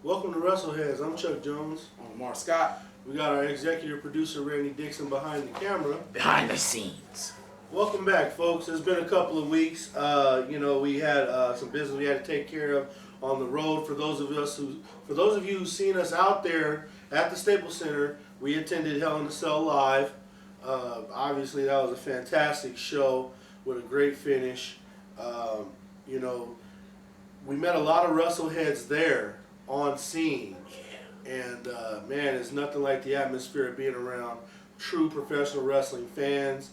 Welcome to Wrestleheads. I'm Chuck Jones. I'm Mark Scott. We got our executive producer Randy Dixon behind the camera. Behind the scenes. Welcome back, folks. It's been a couple of weeks. We had some business we had to take care of on the road. For those of you who've seen us out there at the Staples Center, we attended Hell in a Cell live. Obviously, that was a fantastic show with a great finish. We met a lot of Wrestleheads there on scene, and man, it's nothing like the atmosphere of being around true professional wrestling fans.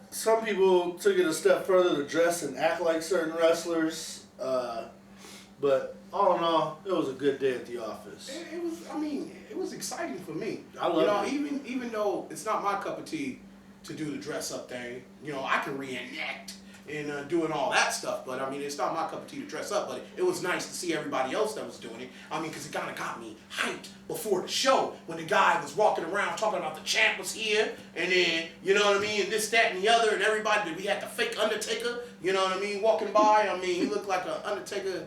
Some people took it a step further to dress and act like certain wrestlers, but all in all, it was a good day at the office. It was exciting for me. I love it. Even though it's not my cup of tea to do the dress up thing, I can reenact and doing all that stuff, but it's not my cup of tea to dress up, but it was nice to see everybody else that was doing it. Because it kind of got me hyped before the show when the guy was walking around talking about the champ was here, and then, and this, that, and the other, and everybody, we had the fake Undertaker, walking by. He looked like an Undertaker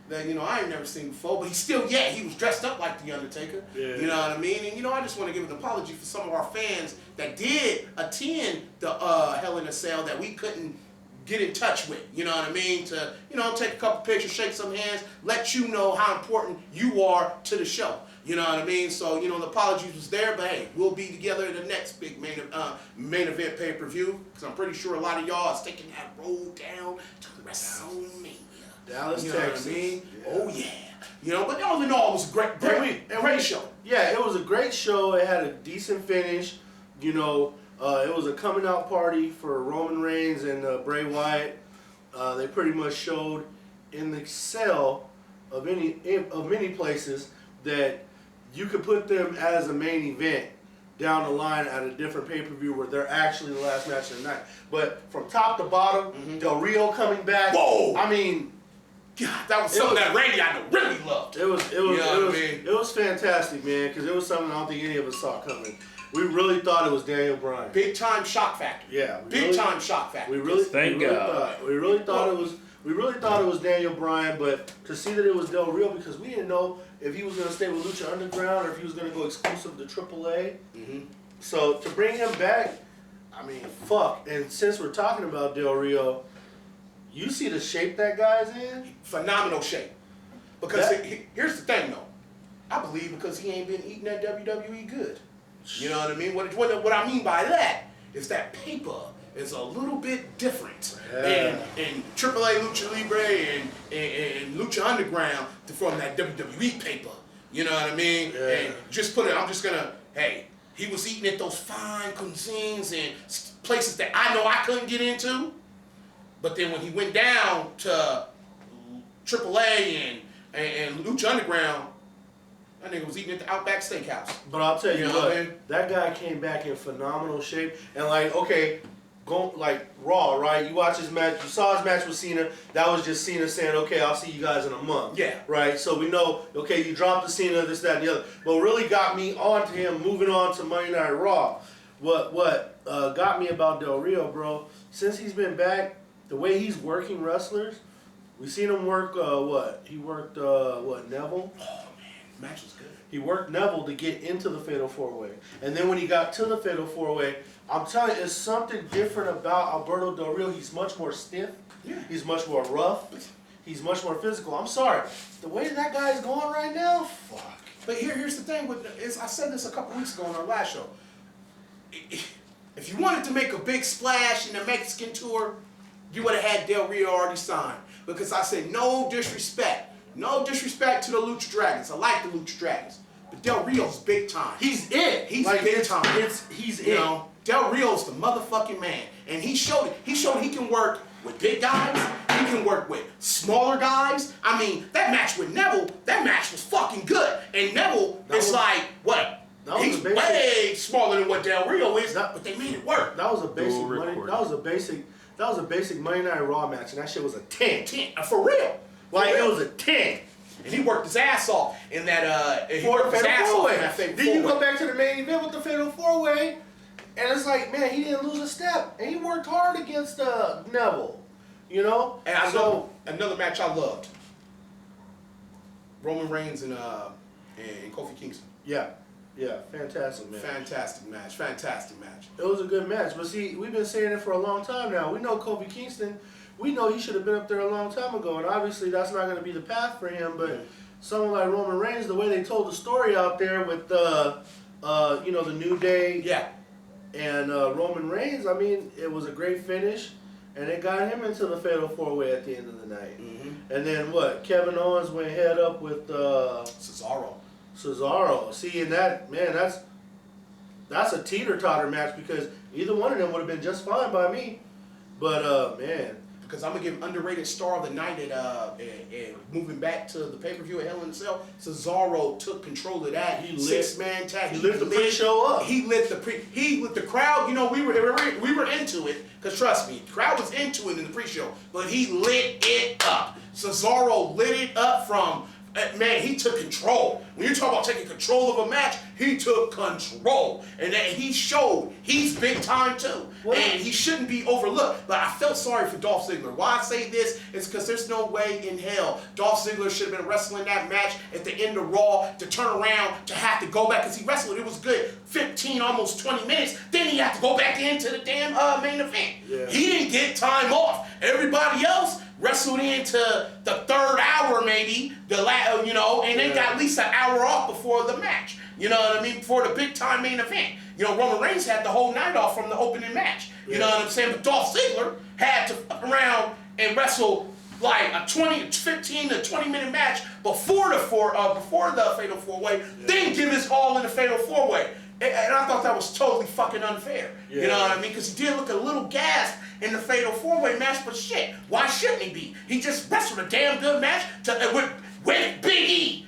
that, I ain't never seen before, but he was dressed up like the Undertaker, yeah. You know what I mean? And, I just want to give an apology for some of our fans that did attend the Hell in a Cell that we couldn't get in touch with, to, take a couple pictures, shake some hands, let you know how important you are to the show, So, the apologies was there, but hey, we'll be together in the next big main event pay-per-view, because I'm pretty sure a lot of y'all is taking that road down to WrestleMania. Dallas, Texas. Yeah. Oh yeah. But all in all, it was a great show. Yeah, it was a great show. It had a decent finish. It was a coming out party for Roman Reigns and Bray Wyatt. They pretty much showed in the cell of many places that you could put them as a main event down the line at a different pay-per-view where they're actually the last match of the night. But from top to bottom, Del Rio coming back. Whoa! God, that was something that Randy I know really loved. It was fantastic, man, because it was something I don't think any of us saw coming. We really thought it was Daniel Bryan. Big time shock factor. Yeah, big time shock factor. We really thought it was Daniel Bryan, but to see that it was Del Rio, because we didn't know if he was going to stay with Lucha Underground or if he was going to go exclusive to AAA. Mm-hmm. So to bring him back, fuck. And since we're talking about Del Rio, you see the shape that guy's in? Phenomenal shape. Because here's the thing, though. I believe because he ain't been eating that WWE good. You know what I mean? What I mean by that is that paper is a little bit different in AAA Lucha Libre and Lucha Underground from that WWE paper. You know what I mean? Yeah. And he was eating at those fine cuisines and places that I know I couldn't get into. But then when he went down to AAA and Lucha Underground, that nigga was eating at the Outback Steakhouse. But I'll tell you what, that guy came back in phenomenal shape. And Raw, right? You watch his match, you saw his match with Cena. That was just Cena saying, okay, I'll see you guys in a month. Yeah. Right? So we know, okay, you dropped the Cena, this, that, and the other. But what really got me onto him, moving on to Monday Night Raw, what got me about Del Rio, bro, since he's been back, the way he's working wrestlers, we've seen him work, He worked, Neville? Oh, man, the match was good. He worked Neville to get into the Fatal 4-Way. And then when he got to the Fatal 4-Way, I'm telling you, it's something different about Alberto Del Rio. He's much more stiff. Yeah. He's much more rough. He's much more physical. I'm sorry. The way that guy's going right now, fuck. But here's the thing. I said this a couple weeks ago on our last show. If you wanted to make a big splash in the Mexican tour, you would have had Del Rio already signed. Because I said, no disrespect. No disrespect to the Lucha Dragons. I like the Lucha Dragons. But Del Rio's big time. He's it. He's big time. He's it. Del Rio's the motherfucking man. And he showed he can work with big guys. He can work with smaller guys. That match with Neville, that match was fucking good. And Neville is he's way smaller than what Del Rio is, but they made it work. That was a basic Monday Night Raw match, and that shit was a 10. 10, for real. It was a 10. And he worked his ass off in that. Fatal 4-Way. Then you go back to the main event with the Fatal 4-Way, and it's like, man, he didn't lose a step, and he worked hard against Neville. And another match I loved. Roman Reigns and Kofi Kingston. Yeah, fantastic match. Fantastic match. It was a good match, but see, we've been saying it for a long time now. We know Kofi Kingston. We know he should have been up there a long time ago, and obviously that's not going to be the path for him. But someone like Roman Reigns, the way they told the story out there with the New Day, and Roman Reigns, I mean, it was a great finish, and it got him into the Fatal 4-Way at the end of the night. And then what? Kevin Owens went head up with Cesaro. See, and that's a teeter-totter match because either one of them would have been just fine by me. But man. Because I'm going to give underrated star of the night at moving back to the pay-per-view at Hell in a Cell. Cesaro took control of that. Six-man tag. He lit the pre-show up. He lit the crowd. You know, we were into it. Because trust me, the crowd was into it in the pre-show. But he lit it up. Cesaro lit it up from... Man, he took control. When you're talking about taking control of a match, he took control. And then he showed he's big time too. And he shouldn't be overlooked. But I felt sorry for Dolph Ziggler. Why I say this is because there's no way in hell Dolph Ziggler should have been wrestling that match at the end of Raw to turn around to have to go back. Because he wrestled, it was good, 15, almost 20 minutes. Then he had to go back into the damn main event. Yeah. He didn't get time off. Everybody else wrestled into the third hour maybe, and they got at least an hour off before the match. You know what I mean? Before the big time main event. You know, Roman Reigns had the whole night off from the opening match. You know what I'm saying? But Dolph Ziggler had to fuck around and wrestle like a 15 to 20 minute match before the Fatal 4-Way, then give his all in the Fatal 4-Way. And I thought that was totally fucking unfair. You know what I mean? Because he did look a little gassed in the Fatal 4-Way match, but shit, why shouldn't he be? He just wrestled a damn good match with Big E.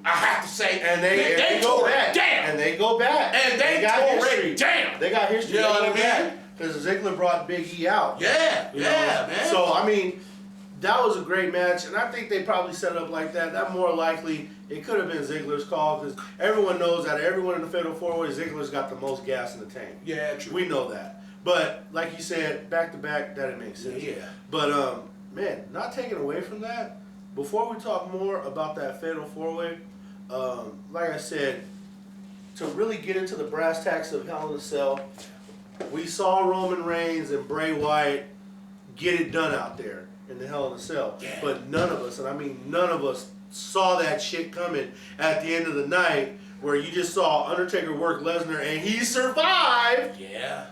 I have to say, and they go back. Damn. And they go back. And they got history. Damn. They got history. You know what I mean? Because Ziggler brought Big E out. Man. So, I mean, that was a great match, and I think they probably set it up like that. That more likely, it could have been Ziggler's call, because everyone knows that everyone in the Fatal 4-Way, Ziggler's got the most gas in the tank. Yeah, true. We know that. But, like you said, back-to-back, that didn't make sense. Yeah. But, man, not taking away from that, before we talk more about that Fatal 4-Way, like I said, to really get into the brass tacks of Hell in a Cell, we saw Roman Reigns and Bray Wyatt get it done out there in the Hell in a Cell. Yeah. But none of us, and I mean none of us, saw that shit coming at the end of the night where you just saw Undertaker work Lesnar and he survived. Yeah.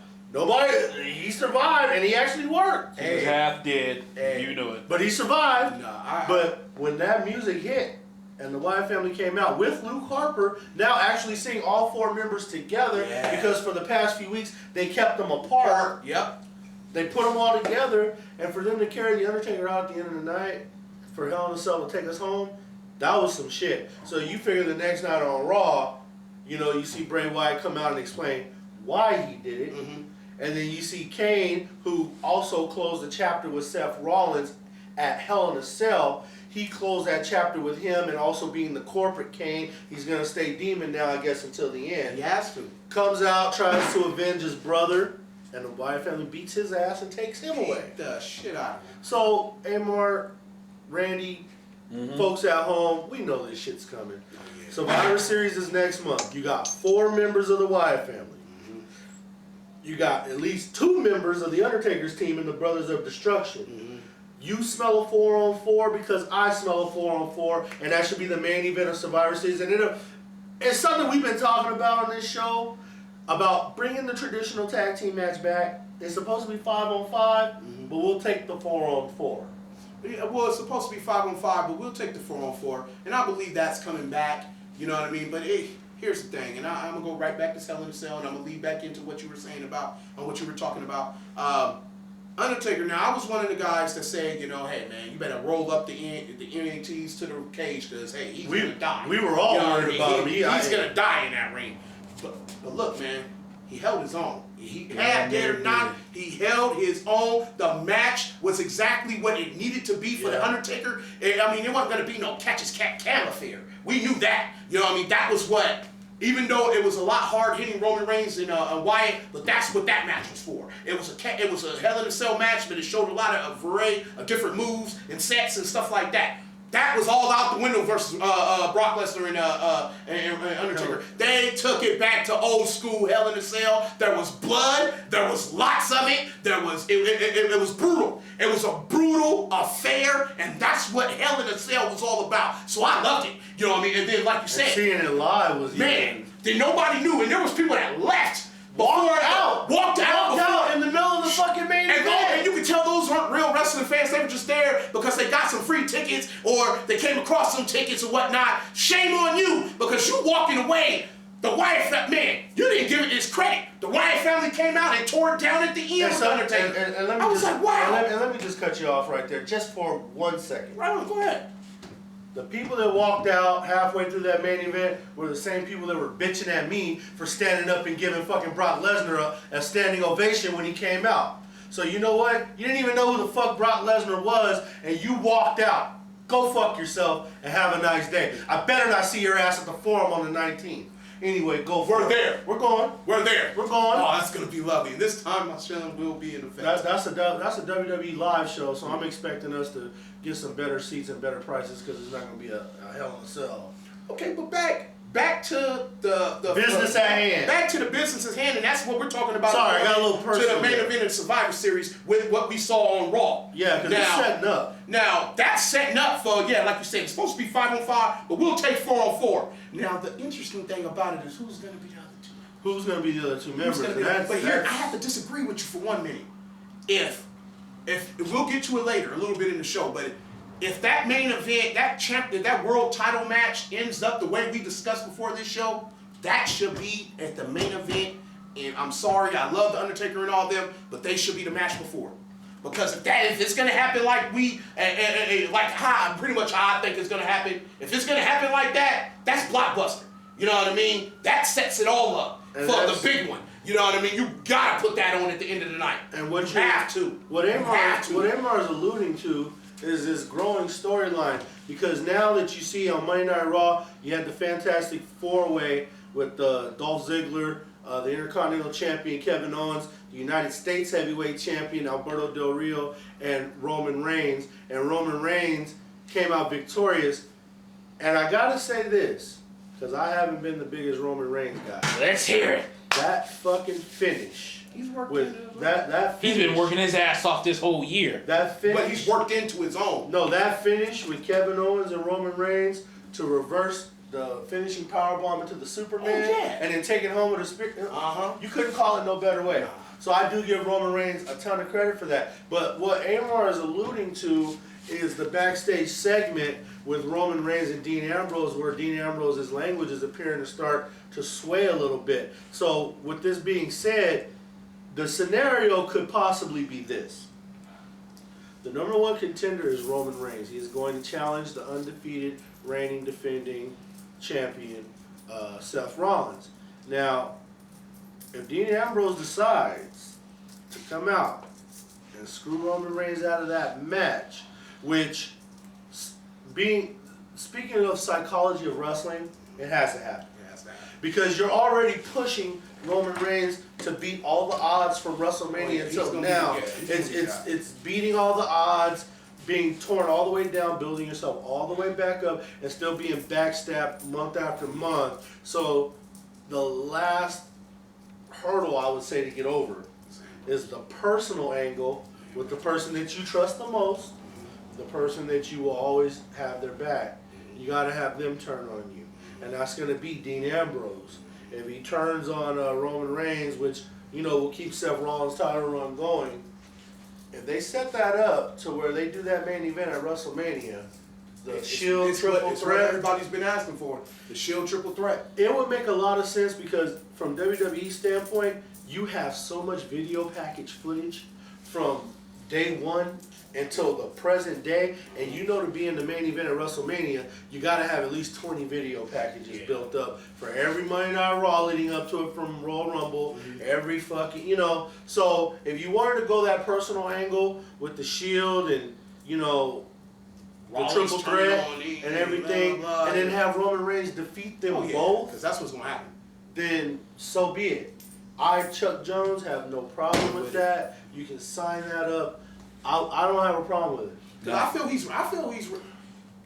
He survived and he actually worked. He was half dead. You knew it. But he survived. Nah, But when that music hit and the Wyatt family came out with Luke Harper, now actually seeing all four members together, because for the past few weeks they kept them apart. Yep. They put them all together, and for them to carry the Undertaker out at the end of the night for Hell in a Cell to take us home, that was some shit. So you figure the next night on Raw, you see Bray Wyatt come out and explain why he did it. And then you see Kane, who also closed the chapter with Seth Rollins at Hell in a Cell. He closed that chapter with him, and also being the corporate Kane, he's going to stay demon now, I guess, until the end. He has to. Comes out, tries to avenge his brother, and the Wyatt family beats his ass and takes him away. Beat the shit out of him. So, Amar, Randy, folks at home, we know this shit's coming. Survivor Series is next month. You got 4 members of the Wyatt family. You got at least 2 members of the Undertaker's team in the Brothers of Destruction. You smell a 4-on-4 because I smell a 4-on-4, and that should be the main event of Survivor Series. And it's something we've been talking about on this show, about bringing the traditional tag team match back. It's supposed to be 5-on-5, but we'll take the 4-on-4. Yeah, well, it's supposed to be 5-on-5, but we'll take the 4-on-4, and I believe that's coming back. You know what I mean? But here's the thing, and I'm gonna go right back to Hell in a Cell, and I'm gonna lead back into what you were saying about, what you were talking about. Undertaker. Now, I was one of the guys that said, hey man, you better roll up the NXTs to the cage, because he's gonna die. We were all worried about him. He's gonna die in that ring. But look, man, he held his own. He had there or not, he held his own. The match was exactly what it needed to be for the Undertaker. I mean, there wasn't going to be no catch-as-cat affair. We knew that. You know what I mean? That was what, even though it was a lot hard hitting Roman Reigns and Wyatt, but that's what that match was for. It was a Hell in a Cell match, but it showed a lot of variety of different moves and sets and stuff like that. that was all out the window versus Brock Lesnar and Undertaker. They took it back to old school Hell in a Cell. There was blood. There was lots of it. It was brutal. It was a brutal affair, and that's what Hell in a Cell was all about. So I loved it. You know what I mean? And then, like you said, seeing it live was then nobody knew, and there was people that left. Walked out in the middle of the fucking main event. And you could tell those weren't real wrestling fans. They were just there because they got some free tickets or they came across some tickets or whatnot. Shame on you because you walking away. The Wyatt family, man, you didn't give it its credit. The Wyatt family came out and tore it down at the end with Undertaker. And let me let me just cut you off right there just for 1 second. Right on, go ahead. The people that walked out halfway through that main event were the same people that were bitching at me for standing up and giving fucking Brock Lesnar a standing ovation when he came out. So you know what? You didn't even know who the fuck Brock Lesnar was, and you walked out. Go fuck yourself and have a nice day. I better not see your ass at the Forum on the 19th. Anyway, go for it. We're there. We're going. We're there. We're going. Oh, that's gonna be lovely. And this time, my chilling will be in effect. That's a WWE live show, so I'm expecting us to get some better seats and better prices because it's not gonna be a Hell in a Cell. Okay, but back to the business at hand. Back to the business at hand, and that's what we're talking about. Sorry, I got a little personal. To the main event of Survivor Series with what we saw on Raw. Yeah, because it's setting up. Now, that's setting up for, like you said, it's supposed to be 5-on-5, but we'll take 4-on-4. Now, the interesting thing about it is who's going to be the other two? Who's going to be the other two members? But here, I have to disagree with you for 1 minute. If we'll get to it later, a little bit in the show, but if that main event, that world title match ends up the way we discussed before this show, that should be at the main event. And I'm sorry, I love the Undertaker and all them, but they should be the match before. Because if it's gonna happen like pretty much how I think it's gonna happen, if it's gonna happen like that, that's blockbuster. You know what I mean? That sets it all up for the big one. You know what I mean? You gotta put that on at the end of the night. And what you have to. What Amar is alluding to is this growing storyline, because now that you see on Monday Night Raw, you had the Fantastic Four-Way with Dolph Ziggler, the Intercontinental Champion Kevin Owens, the United States Heavyweight Champion Alberto Del Rio, and Roman Reigns. And Roman Reigns came out victorious. And I gotta say this, because I haven't been the biggest Roman Reigns guy. Let's hear it. That fucking finish. He's worked with that finish, he's been working his ass off this whole year. That finish, but he's worked into his own. No, that finish with Kevin Owens and Roman Reigns to reverse the finishing powerbomb into the Superman, and then take it home with a spirit. You couldn't call it no better way. So I do give Roman Reigns a ton of credit for that. But what Amar is alluding to is the backstage segment with Roman Reigns and Dean Ambrose, where Dean Ambrose's language is appearing to start to sway a little bit. So with this being said, the scenario could possibly be this. The number one contender is Roman Reigns. He is going to challenge the undefeated, reigning, defending champion, Seth Rollins. Now, if Dean Ambrose decides to come out and screw Roman Reigns out of that match, which, speaking of psychology of wrestling, it has to happen. Because you're already pushing Roman Reigns to beat all the odds from WrestleMania until now. It's beating all the odds, being torn all the way down, building yourself all the way back up, and still being backstabbed month after month. So the last hurdle I would say to get over is the personal angle with the person that you trust the most, the person that you will always have their back. You got to have them turn on you. And that's going to be Dean Ambrose. If he turns on Roman Reigns, which, will keep Seth Rollins' title run going, if they set that up to where they do that main event at WrestleMania, the Shield triple threat, what everybody's been asking for, the Shield triple threat. It would make a lot of sense because from WWE's standpoint, you have so much video package footage from day one until the present day, and to be in the main event at WrestleMania, you got to have at least 20 video packages built up for every Monday Night Raw leading up to it from Royal Rumble, every fucking, So if you wanted to go that personal angle with the Shield and, the triple threat and everything, and then have Roman Reigns defeat them both, because that's what's going to happen, then so be it. Chuck Jones, have no problem with that. You can sign that up. I don't have a problem with it. I feel he's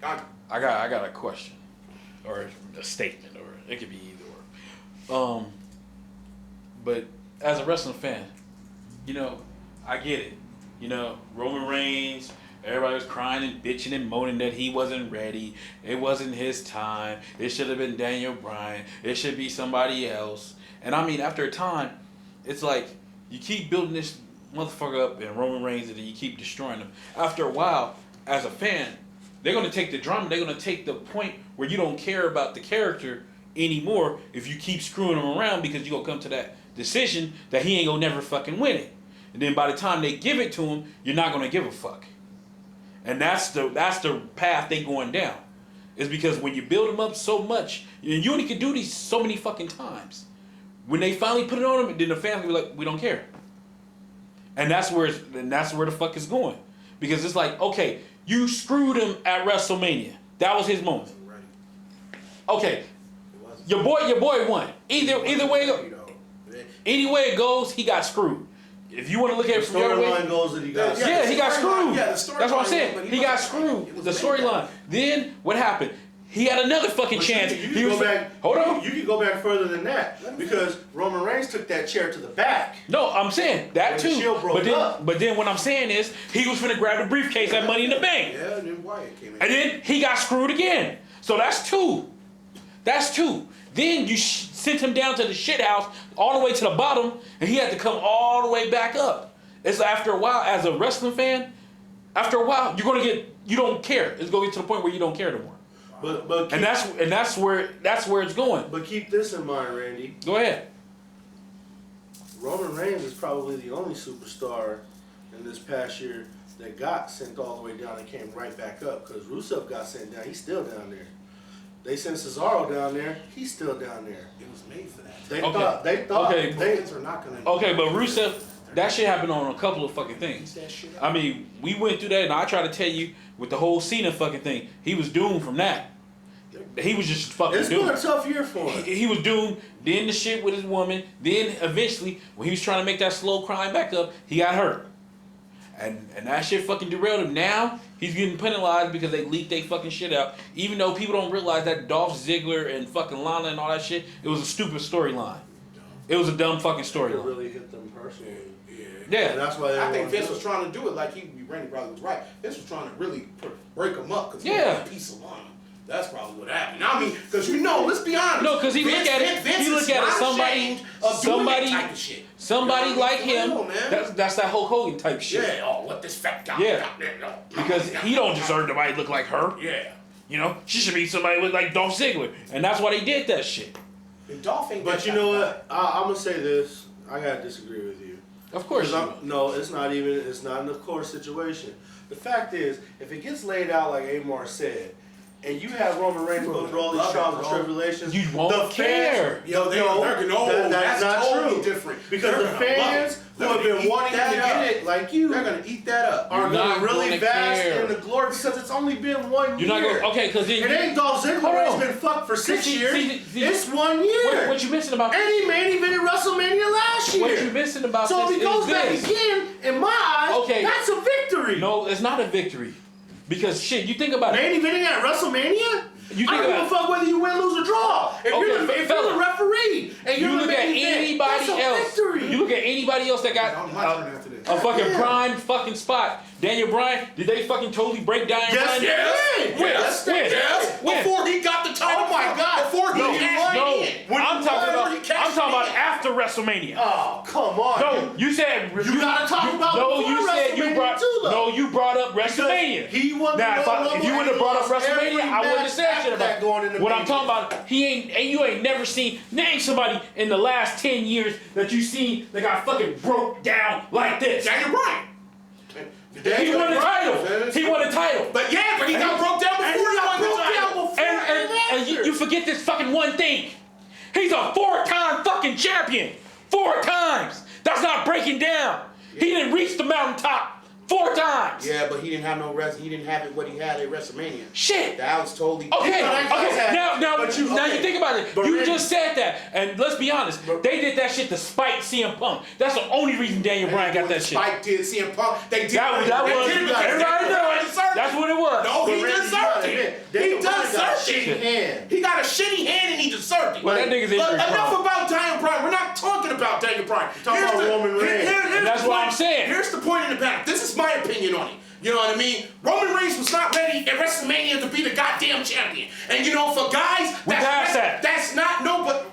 I got a question, or a statement, or it could be either or. But as a wrestling fan, you know, I get it. You know, Roman Reigns, everybody was crying and bitching and moaning that he wasn't ready. It wasn't his time. It should have been Daniel Bryan. It should be somebody else. And I mean, after a time, it's like you keep building this motherfucker up and Roman Reigns, and then you keep destroying him. After a while, as a fan, they're going to take the drama. They're going to take the point where you don't care about the character anymore if you keep screwing him around, because you're going to come to that decision that he ain't going to never fucking win it. And then by the time they give it to him, you're not going to give a fuck. And that's the path they going down. Is because when you build them up so much, and you only can do these so many fucking times. When they finally put it on them, then the fans will be like, we don't care. And that's where the fuck is going. Because it's like, okay, you screwed him at WrestleMania. That was his moment. Okay, your boy won. Either way it goes, he got screwed. If you want to look at it from your way, goes that he got screwed. Yeah, he got screwed. That's what I'm saying. He got screwed. The storyline. Then what happened? He had another fucking chance. Hold on. You can go back further than that, because Roman Reigns took that chair to the back. No, I'm saying that too. But then what I'm saying is he was finna grab the briefcase at Money in the Bank. Yeah, and then Wyatt came in. And then he got screwed again. So that's two. Then you sent him down to the shit house all the way to the bottom, and he had to come all the way back up. It's after a while, as a wrestling fan, after a while, you don't care. It's gonna get to the point where you don't care no more. And that's where it's going. But keep this in mind, Randy. Go ahead. Roman Reigns is probably the only superstar in this past year that got sent all the way down and came right back up. Because Rusev got sent down, he's still down there. They sent Cesaro down there, he's still down there. It was made for that. They thought Fans are not gonna. Okay, but Rusev, that shit happened on a couple of fucking things. I mean, we went through that, and I try to tell you with the whole Cena fucking thing, he was doomed from that. He was just fucking doomed. It's been a tough year for him. He was doomed. Then the shit with his woman. Then eventually, when he was trying to make that slow climb back up, he got hurt. And that shit fucking derailed him. Now, he's getting penalized because they leaked they fucking shit out. Even though people don't realize that Dolph Ziggler and fucking Lana and all that shit, it was a stupid storyline. It was a dumb fucking storyline. It really hit them personally. Yeah. And that's why I think Vince was trying to do it like Randy probably was right. Vince was trying to really break him up because he was a piece of Lana. That's probably what happened. I mean, because let's be honest. No, because he look at it somebody like him. That's that Hulk Hogan type shit. Yeah. Oh, what this fat guy? Yeah. Because he don't deserve nobody to look like her. Yeah. You know, she should be somebody look like Dolph Ziggler, and that's why they did that shit. And Dolph ain't. But you know what? I'm gonna say this. I gotta disagree with you. Of course. No, it's not an of course situation. The fact is, if it gets laid out like Amar said, and you have Roman Reigns go through all these trials and tribulations, you won't care. That's not totally true. Different. Because the fans who have been wanting to get it, like you, they're gonna eat that up. Are gonna really bask in the glory because it's only been 1 year. You're not gonna, because it ain't Dolph Ziggler who's been fucked for 6 years. It's 1 year. What you missing about? And he main evented WrestleMania last year. What you missing about? So this if he goes is back this. again, in my eyes, that's a victory. No, it's not a victory. Because shit, you think about main eventing at WrestleMania. I don't give a fuck whether you win, lose, or draw. If you're the referee and you're look at anybody else, you look at anybody else that got a fucking prime fucking spot. Daniel Bryan, did they fucking totally break down? Yes. Before he got the title. Oh my God! Before he I'm talking about after WrestleMania. Oh, come on! No, you said you gotta talk about. No, you said you brought up WrestleMania. He won. Now, if you would have brought up WrestleMania, I wouldn't have said shit about it. What I'm talking about, you ain't never seen. Name somebody in the last 10 years that you seen that got fucking broke down like this. Daniel Bryan. He won the title. But he got broke down before he won the title. And you forget this fucking one thing. He's a 4-time fucking champion. 4 times. That's not breaking down. He didn't reach the mountaintop 4 times. Yeah, but he didn't have no rest. He didn't have it what he had at WrestleMania. Shit. That was totally Okay. Now you think about it. But You Randy, just said that, and let's be honest. They did that shit to spite CM Punk. That's the only reason Daniel Bryan got that shit. Spike did CM Punk. They did. That was everybody know it. That's what it was. No, he deserved it. He deserved it. He got a shitty hand and he deserved it. Well, that nigga's But injury enough prone. about Daniel Bryan. We're not talking about Daniel Bryan. Talking about Roman Reigns. And that's what I'm saying. Here's the point in the back. This is my opinion on it. You know what I mean? Roman Reigns was not ready at WrestleMania to be the goddamn champion. And you know, for guys, that's not no. But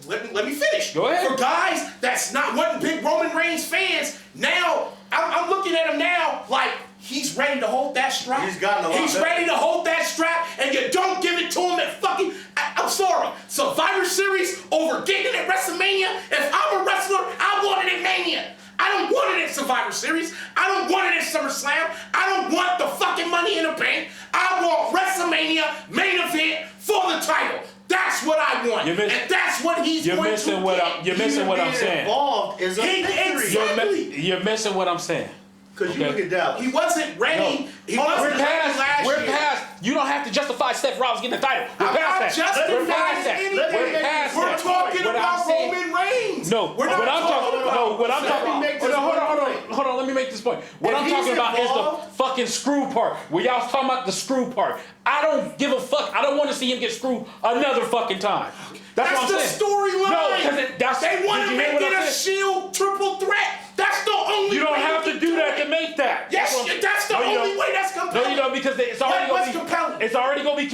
let me finish. Go ahead. For guys that's not wasn't big Roman Reigns fans, now I'm looking at him now like he's ready to hold that strap. He's gotten a lot better. ready to hold that strap, and you don't give it to him at fucking. I'm sorry, Survivor Series over getting it at WrestleMania. If I'm a wrestler, I want it at Mania. I don't want it at Survivor Series. I don't want it at SummerSlam. I don't want the fucking Money in the Bank. I want WrestleMania main event for the title. That's what I want, and that's what he's going to get. You're missing what I'm saying. Involved is a victory. Exactly. You're missing what I'm saying. Because you look at Dallas. He wasn't ready. No. He wasn't ready last year. We're past. You don't have to justify Seth Rollins getting the title. We're past that. We're past that. We're past We're that. talking What about I'm saying- Roman Reigns. No, we're not talking about. No, what I'm talking about. Hold on. Let me make this point. What I'm talking about is the fucking screw part. Where y'all was talking about the screw part. I don't give a fuck. I don't want to see him get screwed another fucking time. That's what I'm the saying. storyline. No, because they want to make it a Shield triple threat. That's the only. You don't way have to do that to make that. Yes, that's the only way that's compelling. No, you don't, because it's already going to be compelling. It's already going to be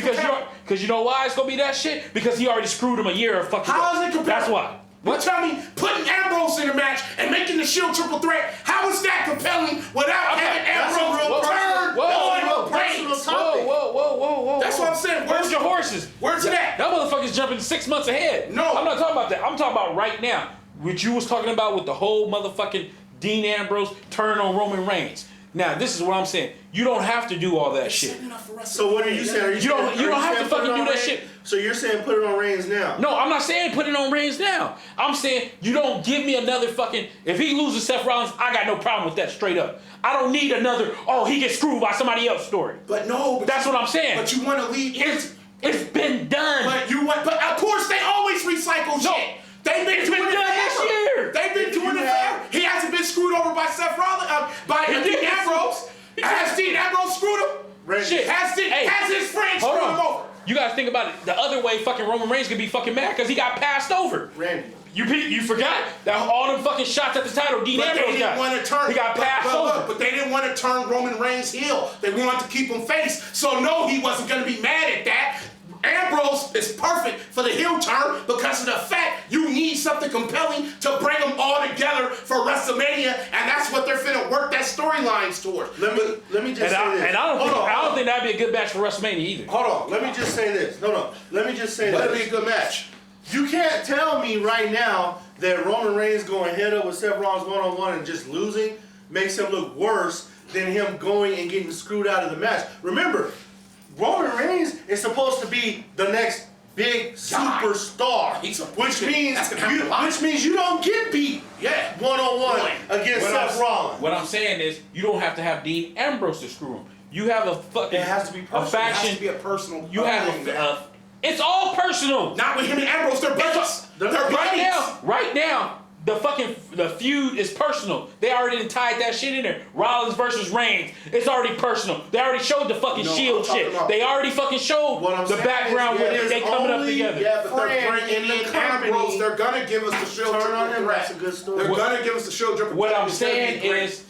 compelling. Because you know why it's going to be that shit? Because he already screwed him a year of fucking. How is it compelling? That's why. What? Tell me, putting Ambrose in a match and making the Shield triple threat, how is that compelling without having Ambrose turn on Reigns? Whoa. That's what I'm saying. Where's your horses? Where's it at? That motherfucker's jumping 6 months ahead. No. I'm not talking about that. I'm talking about right now. What you was talking about with the whole motherfucking Dean Ambrose turn on Roman Reigns. Now, this is what I'm saying. You don't have to do all that shit. So what are you saying? You don't have to fucking do that shit. So you're saying put it on Reigns now? No, I'm not saying put it on Reigns now. I'm saying you don't give me another fucking. If he loses Seth Rollins, I got no problem with that straight up. I don't need another. Oh, he gets screwed by somebody else's story. But no, that's what I'm saying. But you want to leave. It's been done. But of course they always recycle shit. They've been doing it this year. They've been doing it forever. He hasn't been screwed over by Seth Rollins, by Dean Ambrose. Has Dean Ambrose screwed him? Shit. Has his friend screwed him over? You guys think about it. The other way, fucking Roman Reigns could be fucking mad because he got passed over. Randy. You forgot that all them fucking shots at the title Dean Ambrose got. He got passed over. But they didn't want to turn Roman Reigns heel. They wanted to keep him face. So no, he wasn't going to be mad at that. Ambrose is perfect for the heel turn because of the fact you need something compelling to bring them all together for WrestleMania, and that's what they're finna work that storylines towards. Let me just say this. And I don't think that'd be a good match for WrestleMania either. Hold on. Let me just say this. No. Let me just say this. That'd be a good match. You can't tell me right now that Roman Reigns going head up with Seth Rollins one-on-one and just losing makes him look worse than him going and getting screwed out of the match. Remember, Roman Reigns is supposed to be the next big superstar, which means you don't get beat one-on-one against Seth Rollins. What I'm saying is you don't have to have Dean Ambrose to screw him. You have a fucking it has to be personal. a faction. It has to be a personal. You have it's all personal. Not with him and Ambrose. They're buddies. They're buddies. Right now, the feud is personal. They already tied that shit in there. Rollins versus Reigns. It's already personal. They already showed the fucking Shield shit. They already fucking showed the background with they coming up together. Yeah, but they're bringing in Ambrose. They're gonna give us the Shield triple threat. That's a good story. They're gonna give us the Shield triple threat. What I'm saying is,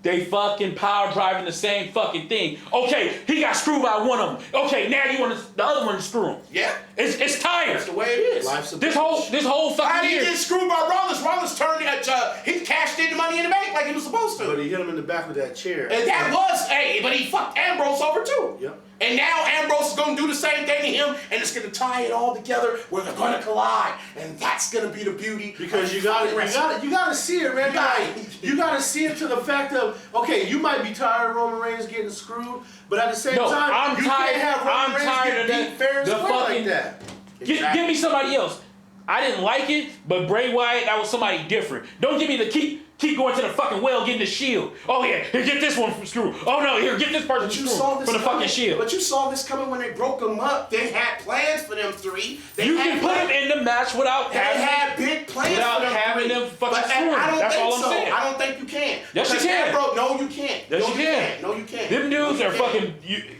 they fucking power driving the same fucking thing. Okay, he got screwed by one of them. Okay, now you want the other one to screw him. Yeah, it's tired. That's the way it is. This whole fucking How did he year. get screwed by Rollins? Rollins turned he cashed in the Money in the Bank like he was supposed to. But he hit him in the back with that chair. And that was but he fucked Ambrose over too. Yep. And now Ambrose is going to do the same thing to him, and it's going to tie it all together where they're going to collide, and that's going to be the beauty. Because you got to see it, man. You got to see it to the fact of, okay, you might be tired of Roman Reigns getting screwed, but at the same time, you can't have Roman Reigns get beat fair and square like that. Give me somebody else. I didn't like it, but Bray Wyatt, that was somebody different. Don't give me the keep going to the fucking well, getting the Shield. Oh yeah, here, get this one from screw. Oh no, here, get this person from screw for the fucking Shield. But you saw this coming when they broke them up. They had plans for them three. You can put them in the match without had big plans for them having three. them fucking screwing. That's all I'm saying. I don't think you can. Yes, you can. No, you can't. Yes, you can. No, you can't. Them dudes are fucking.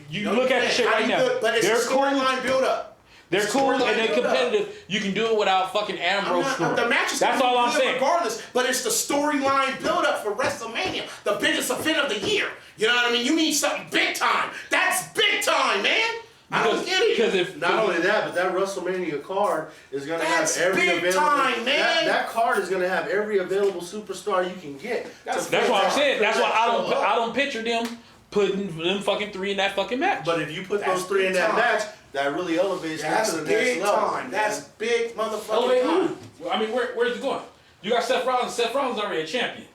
You look at the shit right now. But it's a storyline build up. They're cool and they're competitive. You can do it without fucking Ambrose screwing. The match is That's all I'm saying. Regardless, but it's the storyline build up for WrestleMania, the biggest event of the year. You know what I mean? You need something big time. That's big time, man. I don't get it. Because if not only that, but that WrestleMania card is going to have every big available. Time, man. That card is going to have every available superstar you can get. That's what I'm saying. That's why I don't picture them putting them fucking three in that fucking match. But if you put those three in that match, that really elevates you to the next level. Time. That's big motherfucking Elevate time. who? I mean, where's it going? You got Seth Rollins. Seth Rollins is already a champion.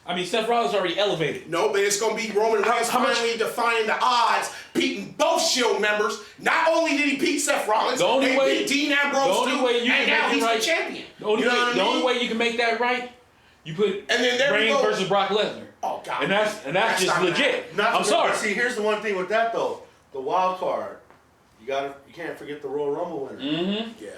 I mean, Seth Rollins already elevated. No, but it's going to be Roman Reigns finally defying the odds, beating both Shield members. Not only did he beat Seth Rollins, the only way, beat Dean Ambrose too, and now he's the champion. The only way you can make that right, you put Reigns versus Brock Lesnar. Oh God, and that's just legit. I'm sorry. See, here's the one thing with that though, the wild card. You can't forget the Royal Rumble winner. Mm-hmm. Yeah.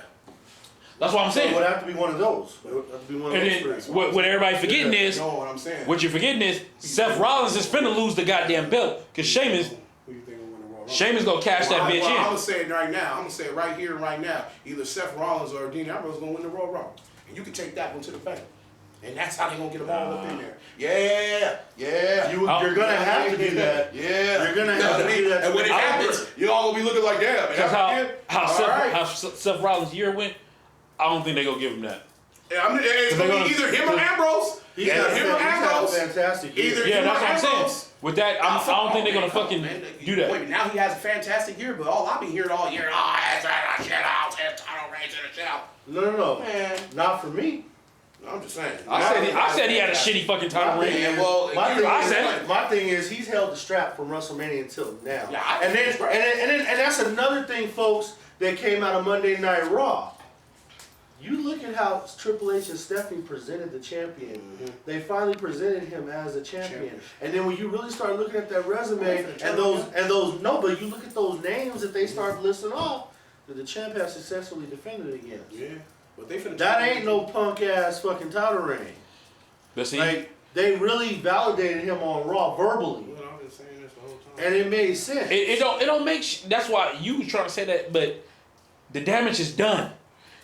That's what I'm saying. So it would have to be one of those. It would have to be one of those. What everybody forgetting is, what I'm saying. What you're forgetting is, Seth Rollins is finna lose the goddamn belt because Sheamus gonna cash that bitch in. I'm gonna say it right now. I'm gonna say it right here and right now. Either Seth Rollins or Dean Ambrose gonna win the Royal Rumble, and you can take that one to the bank. And that's how they're gonna get them all up in there. Yeah. You're gonna have to do that. Yeah. You're gonna have to do that. And when it happens, you all gonna be looking like that. Because how Seth Rollins' year went, I don't think they're gonna give him that. Yeah, it's gonna be either him or Ambrose. He's fantastic. Yeah, that's what I'm saying. With that, I don't think they're gonna fucking do that. Wait, now he has a fantastic year, but all I've been hearing all year, that's that shit out, title reigns in the shell. No. Man. Not for me. I'm just saying. I said he had a shitty fucking title reign. My thing is he's held the strap from WrestleMania until now. Yeah, and that's another thing, folks, that came out of Monday Night Raw. You look at how Triple H and Stephanie presented the champion. Mm-hmm. They finally presented him as a champion. And then when you really start looking at that resume but you look at those names that they start listing off that the champ has successfully defended against. Yeah. But that ain't no punk ass fucking title reign. But see, like they really validated him on Raw verbally. Well, I've been saying this the whole time. And it made sense. It don't make. That's why you trying to say that, but the damage is done.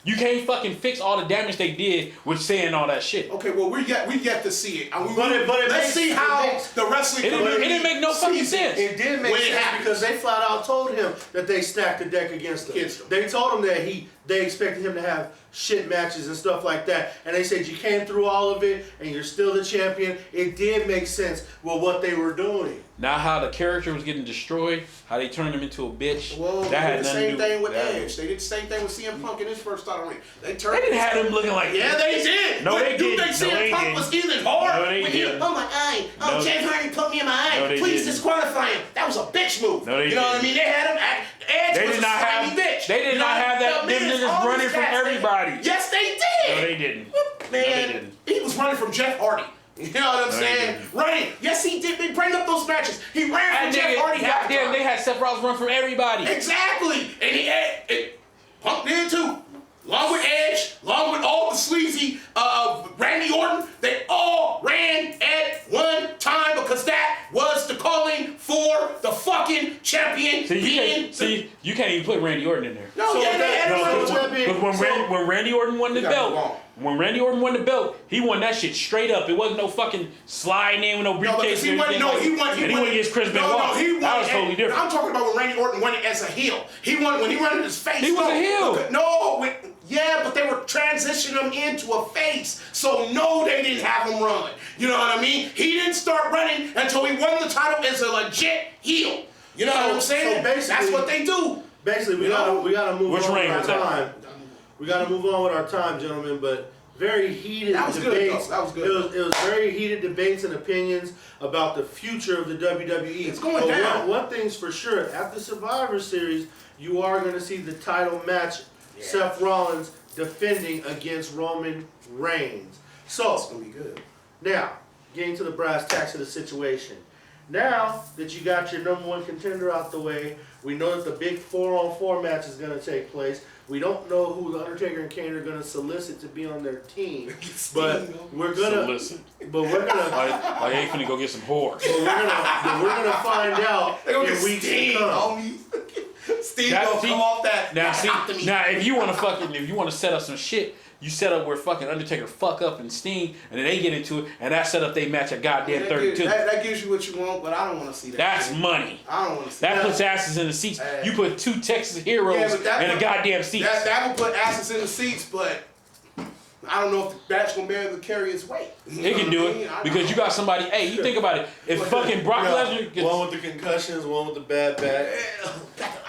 You can't fucking fix all the damage they did with saying all that shit. Okay, well we yet to see it. Let's see how the wrestling community. It didn't make no fucking sense. It did make sense because they flat out told him that they stacked the deck against him. They told him that they expected him to have shit matches and stuff like that. And they said you came through all of it and you're still the champion. It did make sense with what they were doing. Now how the character was getting destroyed, how they turned him into a bitch. Well, that had the same thing with Edge. They did the same thing with CM Punk in his first title reign. They didn't have him looking like yeah, they did. No, they didn't. You think CM Punk was even hard? No, they didn't. Oh my eye. Oh, Jeff Hardy put me in my eye. No, please disqualify him. That was a bitch move. No, they you know what I mean? They had him act. Edge was a slimy bitch. They did not have that. Them niggas running from everybody. Yes, they did. No, they didn't. Man, no, they didn't. He was running from Jeff Hardy. You know what I'm saying? Running. Yes, he did. Bring up those matches. He ran from Jeff Hardy. Goddamn, they had Seth Rollins run from everybody. Exactly. And he had Punk did too. Along with Edge, along with all the sleazy Randy Orton, they all ran at one time because that was the calling for the fucking champion. You can't even put Randy Orton in there. No, when Randy Orton won the belt, he won that shit straight up. It wasn't no fucking sliding in with no briefcase. He won against Chris Benoit. That was totally different. I'm talking about when Randy Orton won it as a heel. He won when he won in his face. He was a heel. But they were transitioning him into a face. So no, they didn't have him run. You know what I mean? He didn't start running until he won the title as a legit heel. You know what I'm saying? So that's what they do. Basically, we gotta move on with our time. We gotta move on with our time, gentlemen. But very heated debates. That was good. It was very heated debates and opinions about the future of the WWE. It's going down. One thing's for sure: at the Survivor Series, you are going to see the title match. Yeah. Seth Rollins defending against Roman Reigns. So It's gonna be good. now, getting to the brass tacks of the situation. Now that you got your number one contender out the way, we know that the big 4-on-4 match is going to take place. We don't know who the Undertaker and Kane are going to solicit to be on their team, but we're gonna. Solicit. But we're gonna. Like ain't finna go get some whores. But we're gonna find out in weeks to come. Steve gonna come off that. Now, if you want to set up some shit, you set up where fucking Undertaker fuck up and Sting, and then they get into it, and that set up they match at goddamn 32. That gives you what you want, but I don't want to see that. That's money. I don't want to see that. That puts asses in the seats. You put 2 Texas heroes in a goddamn seat. That will put asses in the seats, but I don't know if the match gonna be able to carry its weight. It can do it because you got somebody. Hey, you think about it. If fucking Brock Lesnar gets one with the concussions, one with the bad back,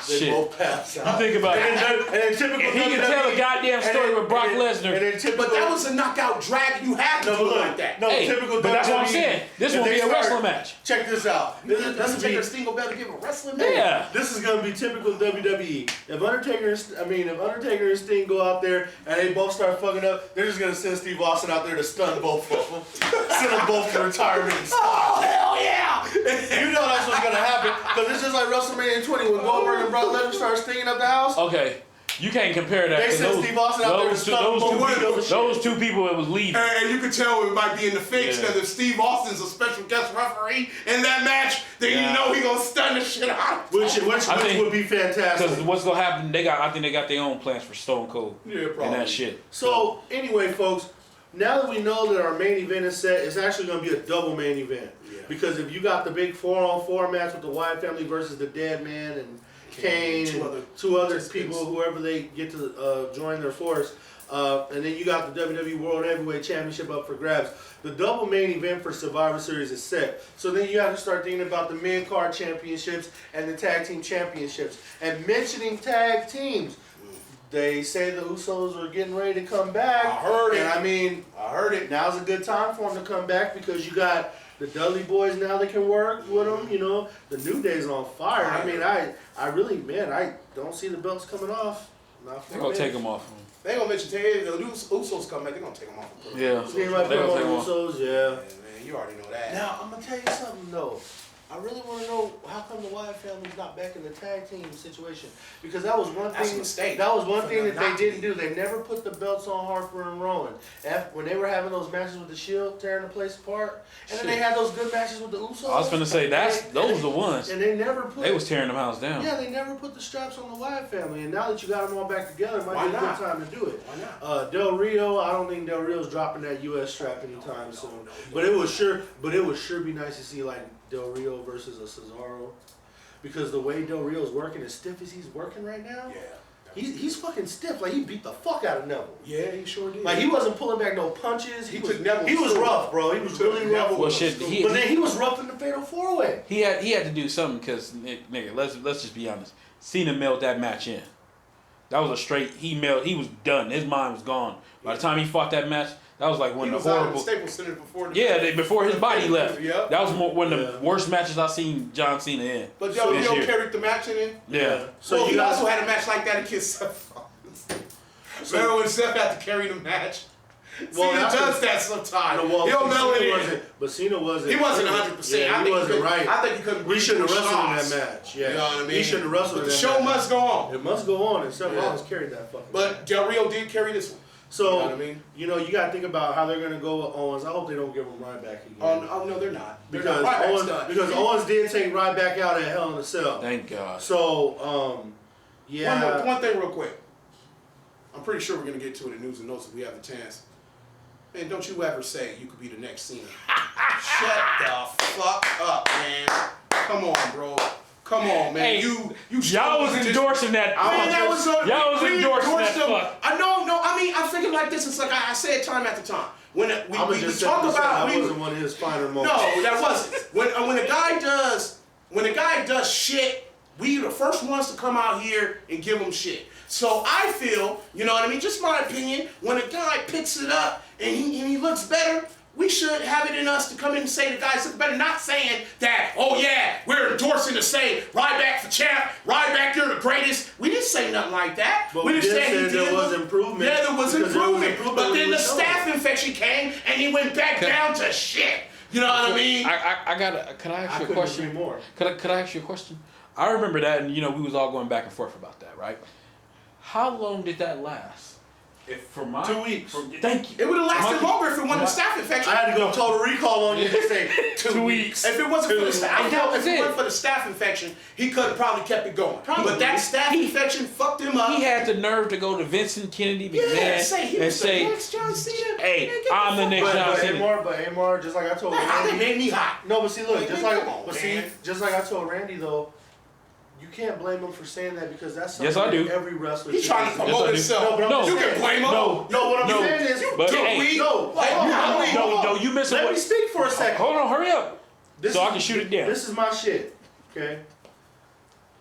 they both pass out. You think about it. And then typical If he can tell a goddamn story with Brock Lesnar. But that was a knockout drag. You have to do it like that. No, typical. But that's what I'm saying. This will be a wrestling match. Check this out. Undertaker Sting will better give a wrestling match. Yeah. This is gonna be typical WWE. If Undertaker and Sting go out there and they both start fucking up, they're just gonna send Steve Austin out there to stun both of them. Send them both to retirement. Oh hell yeah! You know that's what's gonna happen because it's just like WrestleMania 20 when Goldberg and Brock Lesnar started stinging up the house. Okay. You can't compare that. They sent Steve Austin out there to stun those two people it was leaving. And you can tell it might be in the fakes because if Steve Austin's a special guest referee in that match, then you know he gonna stun the shit out. Which would be fantastic. Because what's gonna happen? I think they got their own plans for Stone Cold. Yeah, probably. And that shit. So anyway, folks, now that we know that our main event is set, it's actually going to be a double main event. Yeah. Because if you got the big 4-on-4 match with the Wyatt family versus the Dead Man and Kane and two other people, whoever they get to join their force, and then you got the WWE World Heavyweight Championship up for grabs. The double main event for Survivor Series is set. So then you have to start thinking about the mid-card championships and the tag team championships. And mentioning tag teams, they say the Usos are getting ready to come back. I heard it. And I heard it. Now's a good time for them to come back because you got the Dudley Boys now that can work with them. You know, the New Day's on fire. I mean, I really, I don't see the belts coming off. They're going to take them off. They gonna mention the Usos come back. They're gonna take them off. Yeah. They might put them on Usos. Yeah. Man, you already know that. Now I'm gonna tell you something though. I really want to know how come the Wyatt family's not back in the tag team situation, because that was one thing. That's a mistake. That was one thing that they didn't do. They never put the belts on Harper and Rowan. When they were having those matches with the Shield, tearing the place apart, and then they had those good matches with the Usos. I was gonna say those the ones. And they never put. They was tearing them house down. Yeah, they never put the straps on the Wyatt family, and now that you got them all back together, it might be a good time to do it. Why not? Del Rio, I don't think Del Rio's dropping that U.S. strap anytime soon. But it would sure be nice to see like Del Rio versus a Cesaro, because the way Del Rio's working, as stiff as he's working right now, he's fucking stiff. Like he beat the fuck out of Neville. Yeah, he sure did. Like he wasn't pulling back no punches. He was Neville. rough, bro. He was really rough. Well, shit. But then he was rough in the Fatal 4-Way. He had to do something because nigga, let's just be honest. Cena mailed that match in. That was a straight. He was done. His mind was gone. By the time he fought that match, that was like one of the horrible. Staples Center before. Before his body left. Yep. That was one of the worst matches I've seen John Cena in. But Del Rio carried the match in it. Yeah. So he also had a match like that against Seth Rollins. Remember when Seth had to carry the match? Cena does that sometimes. He'll mail it in. But Cena wasn't. He wasn't 100%. Yeah, he wasn't right. I think he couldn't. We shouldn't have wrestled in that match. Yeah. You know what I mean? He shouldn't have wrestled in that match. The show must go on. It must go on, and Seth Rollins carried that fucking. But Del Rio did carry this one. So, you know what I mean? You got to think about how they're going to go with Owens. I hope they don't give him Ryback again. Oh no, they're not. Because Owens did take Ryback out at Hell in a Cell. Thank God. So, yeah. One thing real quick. I'm pretty sure we're going to get to it in news and notes if we have the chance. Man, don't you ever say you could be the next Cena. Shut the fuck up, man. Come on, bro. Come on, man. Hey, y'all was endorsing that. Y'all was endorsing that fuck. I know, no. I mean, I'm thinking like this. It's like I say it time after time. When we talk about, that wasn't one of his finer moments. No, that wasn't. When a guy does shit, we the first ones to come out here and give him shit. So I feel, you know what I mean? Just my opinion. When a guy picks it up and he looks better, we should have it in us to come in and say the guys look better. Not saying that, oh yeah, we're endorsing to say Ryback for champ, Ryback, you're the greatest. We didn't say nothing like that. But we just said there was improvement. Yeah, there was improvement. But then the staph infection came and he went back down to shit. You know what I mean? Can I ask you a question? More. Could I ask you a question? I remember that, and we was all going back and forth about that, right? How long did that last? If for my 2 weeks. Thank you. It would have lasted longer if it wasn't a staph infection. I had to go total recall on you to say 2 weeks. If it wasn't for the staph, I doubt if it it. wasn't for the staph infection, he could have probably kept it going. But that staph infection fucked him up. He had the nerve to go to Vincent Kennedy McMahon and say, next John Cena. "Hey, I'm the next John Cena." But Amar, just like I told They Randy, made me hot. no, but see, look, just like, come on, man. just like I told Randy though, you can't blame him for saying that because that's something Yes, I do. that every wrestler. He's should trying to do. promote Yes, I do. himself. No, but I'm No. just You saying. can blame him. No, what I'm No. saying is, But Dude, hey, no, you missing let what? me speak for a second. Hold on, hurry up. This So I is- can shoot it down. This is my shit, okay?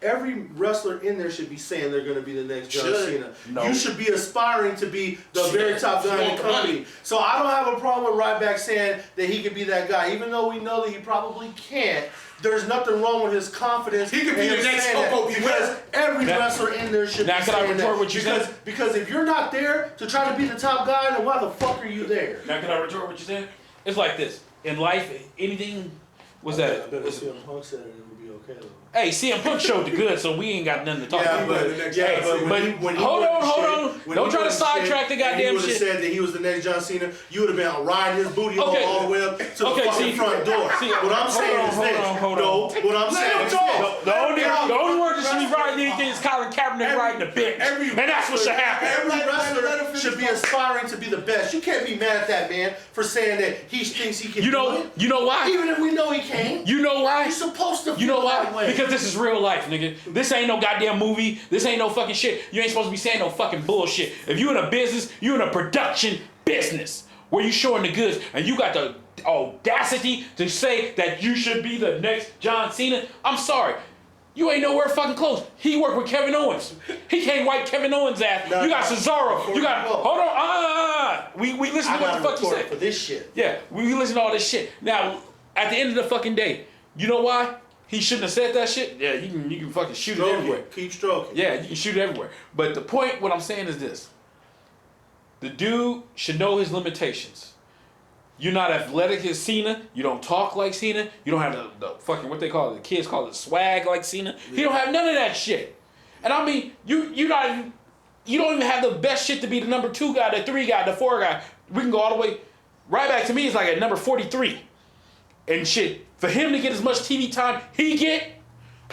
Every wrestler in there should be saying they're going to be the next John Should. Cena. No. You should be aspiring to be the Should. very top guy in Want the the money. company. So I don't have a problem with Ryback saying that he could be that guy, even though we know that he probably can't. There's nothing wrong with his confidence. He could be in the next saying that, Coco Beware. because every Now- wrestler in there should now be can I saying retort that. what you said? Because if you're not there to try to be the top guy, then why the fuck are you there? Now can I retort what you said? It's like this. In life, anything was that. I bet if CM Punk said it, it would be okay though. Hey, CM Punk showed the good, so we ain't got nothing to talk about. but Hold on. Don't try to sidetrack the goddamn shit. He would have shit. said that he was the next John Cena. You would have been riding his booty hole Okay. all the way up to the Okay, fucking see- front door. see, What I'm saying is this. hold on. No, what I'm saying is this. The only word that should be riding anything is Colin Kaepernick riding the bench. And that's what should happen. Every wrestler should be aspiring to be the best. You can't be mad at that man for saying that he thinks he can do it. You know why? Even if we know he can't. You know why? He's supposed to You know feel that why? way. Because this is real life, nigga. This ain't no goddamn movie. This ain't no fucking shit. You ain't supposed to be saying no fucking bullshit. If you in a business, you in a production business where you showing the goods and you got the audacity to say that you should be the next John Cena. I'm sorry. You ain't nowhere fucking close. He worked with Kevin Owens. He can't wipe Kevin Owens' ass. No, you got no. Cesaro. You got. Hold on. We listen I to what got the a fuck you report said. for this shit. Yeah, we listen to all this shit. Now, at the end of the fucking day, you know why? He shouldn't have said that shit. Yeah, you can fucking shoot it everywhere. Keep stroking. Yeah, you can shoot it everywhere. But the point, what I'm saying is this. The dude should know his limitations. You're not athletic as Cena. You don't talk like Cena. You don't have the fucking, what they call it, the kids call it swag like Cena. He don't have none of that shit. And I mean, you don't even have the best shit to be the number 2 guy, the 3 guy, the 4 guy. We can go all the way. Ryback to me is like at number 43. And shit, for him to get as much TV time he get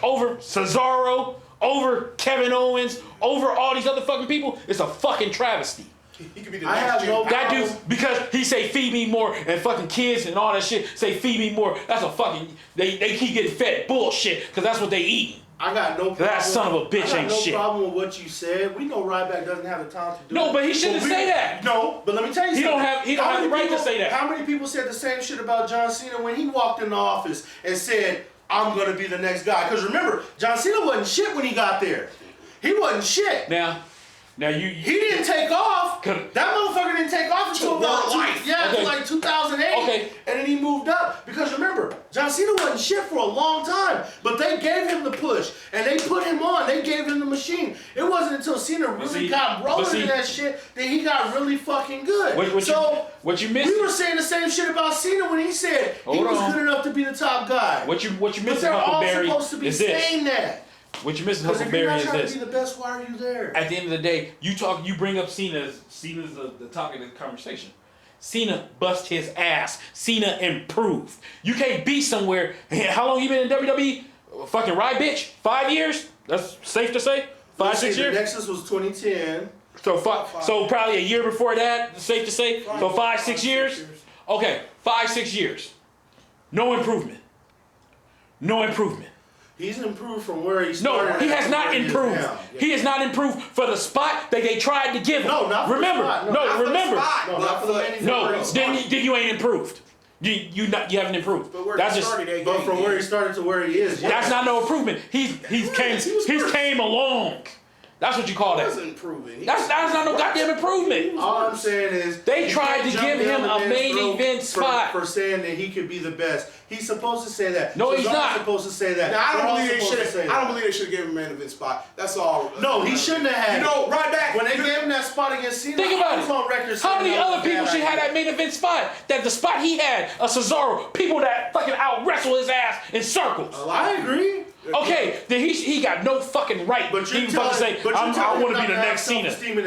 over Cesaro, over Kevin Owens, over all these other fucking people, it's a fucking travesty. He could be the I next have Jim no Powell. That dude, because he say feed me more, and fucking kids and all that shit say feed me more. That's a fucking, they keep getting fed bullshit, because that's what they eating. I got no problem. That son of a bitch ain't shit. I got no problem with what you said. We know Ryback doesn't have the time to do it. No, but he shouldn't say that. No, but let me tell you He something. don't How have the many right to people- say that. How many people said the same shit about John Cena when he walked in the office and said, I'm going to be the next guy? Because remember, John Cena wasn't shit when he got there. He wasn't shit. Now you He didn't take off. Could- That motherfucker didn't take off until about Okay. like 2008. Okay. And then he moved up. Because remember, John Cena wasn't shit for a long time. But they gave him the push. And they put him on. They gave him the machine. It wasn't until Cena really got rolling in that shit that he got really fucking good. what you missed? We were saying the same shit about Cena when he said he was good enough to be the top guy. What you But missing, they're all Huckleberry, supposed to be is this. saying that. What you missing, Because if you're Huckleberry, not is trying this. to be the best, why are you there? At the end of the day, you bring up Cena's the topic of the conversation. Cena bust his ass. Cena improved. You can't be somewhere. How long you been in WWE? Fucking right, bitch. 5 years? That's safe to say. 5, 6 years. The Nexus was 2010. So probably a year before that. Safe to say. So 5, 6 years. Okay, 5, 6 years. No improvement. No improvement. He's improved from where he No, started. he has to not where he is improved. now. He has not improved for the spot that they tried to give him. No, not for the remember, spot. No, no, not for the remember. spot. No, not for the main No, event. then you ain't improved. You haven't improved. But where That's he just started, But from where he started to where he is, that's not no improvement. He's came along. That's what you call That that. wasn't improving. That's not no goddamn improvement. All I'm saying is They tried to give him a main event spot for saying that he could be the best. He's supposed to say that. No, he's not supposed to say that. Now, I don't believe they should have given him a main event spot. That's all. No, he shouldn't have had. You know, Ryback. When they gave him that spot against Cena, Think about it. On record how many other people should have have that main event spot? That the spot he had, a Cesaro, people that fucking out wrestle his ass in circles. I agree. Okay, then he got no fucking right. But he fucking say, I want to be the next Cena. And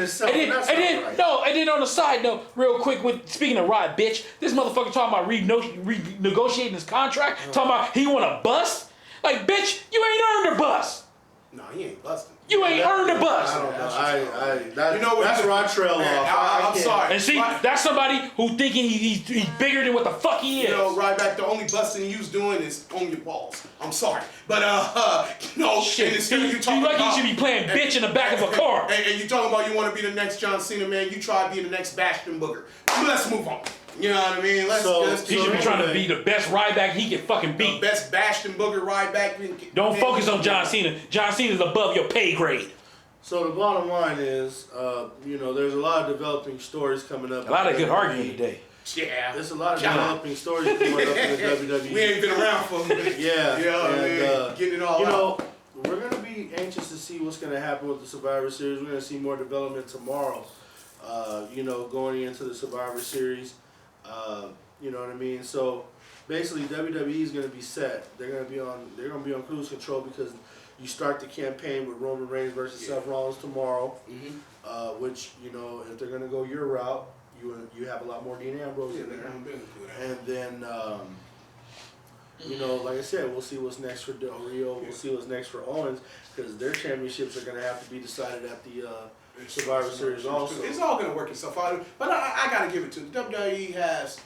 then on the side note, real quick, with speaking of Rod, bitch, this motherfucker talking about renegotiating his contract, talking about he want a bust. Like, bitch, you ain't earned a bust. No, he ain't busting. You ain't earned a bust. I don't know. That's where I trail off. I'm sorry. And see, that's somebody who thinking he's bigger than what the fuck he is. You know, Ryback, the only busting you was doing is on your balls. I'm sorry. But, shit. instead of you talking you lucky about, you should be playing bitch in the back of a car. And you talking about you want to be the next John Cena, man. You try to be the next Bastion Booger. Let's move on. You know what I mean? He should be trying to be the best Ryback he can fucking beat. The best Bastion Booger Ryback. Don't focus on John Cena. John Cena's above your pay grade. So the bottom line is, there's a lot of developing stories coming up. A lot of good arguing today. Yeah. There's a lot of developing stories coming up in the WWE. We ain't been around for a minute. Yeah. And, getting it all out. We're going to be anxious to see what's going to happen with the Survivor Series. We're going to see more development tomorrow, going into the Survivor Series. You know what I mean? So basically WWE is going to be set. They're going to be on cruise control because you start the campaign with Roman Reigns versus Seth Rollins tomorrow, which, if they're going to go your route, you have a lot more Dean Ambrose in there. And then, like I said, we'll see what's next for Del Rio. We'll see what's next for Owens because their championships are going to have to be decided at the Survivor Series also. It's all going to work itself out. But I got to give it to the WWE has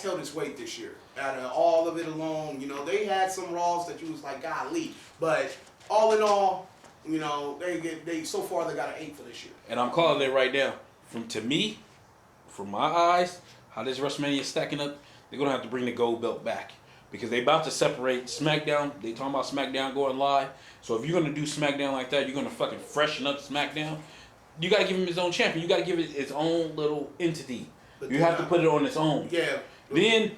held its weight this year. Out of all of it alone, they had some Raws that you was like, golly. But all in all, they so far they got an 8 for this year. And I'm calling it right now. From my eyes, how this WrestleMania is stacking up, they're gonna have to bring the gold belt back because they about to separate SmackDown. They talking about SmackDown going live. So if you're gonna do SmackDown like that, you're gonna fucking freshen up SmackDown. You gotta give him his own champion. You gotta give it its own little entity. You have to put it on its own. Yeah. Then,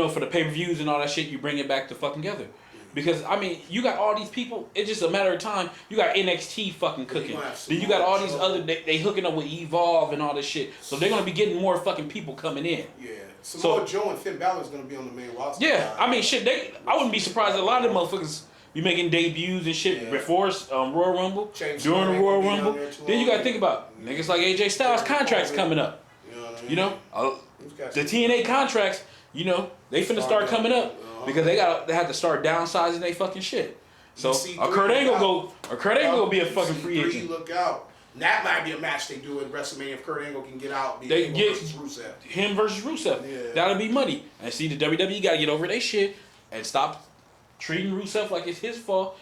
for the pay-per-views and all that shit, you bring it back to fucking together. Because, you got all these people, it's just a matter of time. You got NXT fucking cooking. Then you got all these other, they hooking up with Evolve and all this shit. So they're going to be getting more fucking people coming in. Yeah. Samoa Joe and Finn Balor is going to be on the main roster. Yeah, I wouldn't be surprised. A lot of them motherfuckers be making debuts and shit before Royal Rumble, during the Royal Rumble. Then you got to think about niggas like AJ Styles contracts coming up. The TNA contracts, they finna start coming up because they had to start downsizing they fucking shit. So Kurt Angle will be a fucking free agent. Look out. That might be a match they do in WrestleMania if Kurt Angle can get out. They get versus Rusev. Him versus Rusev. Yeah. That'll be money. And see, the WWE gotta get over their shit and stop treating Rusev like it's his fault.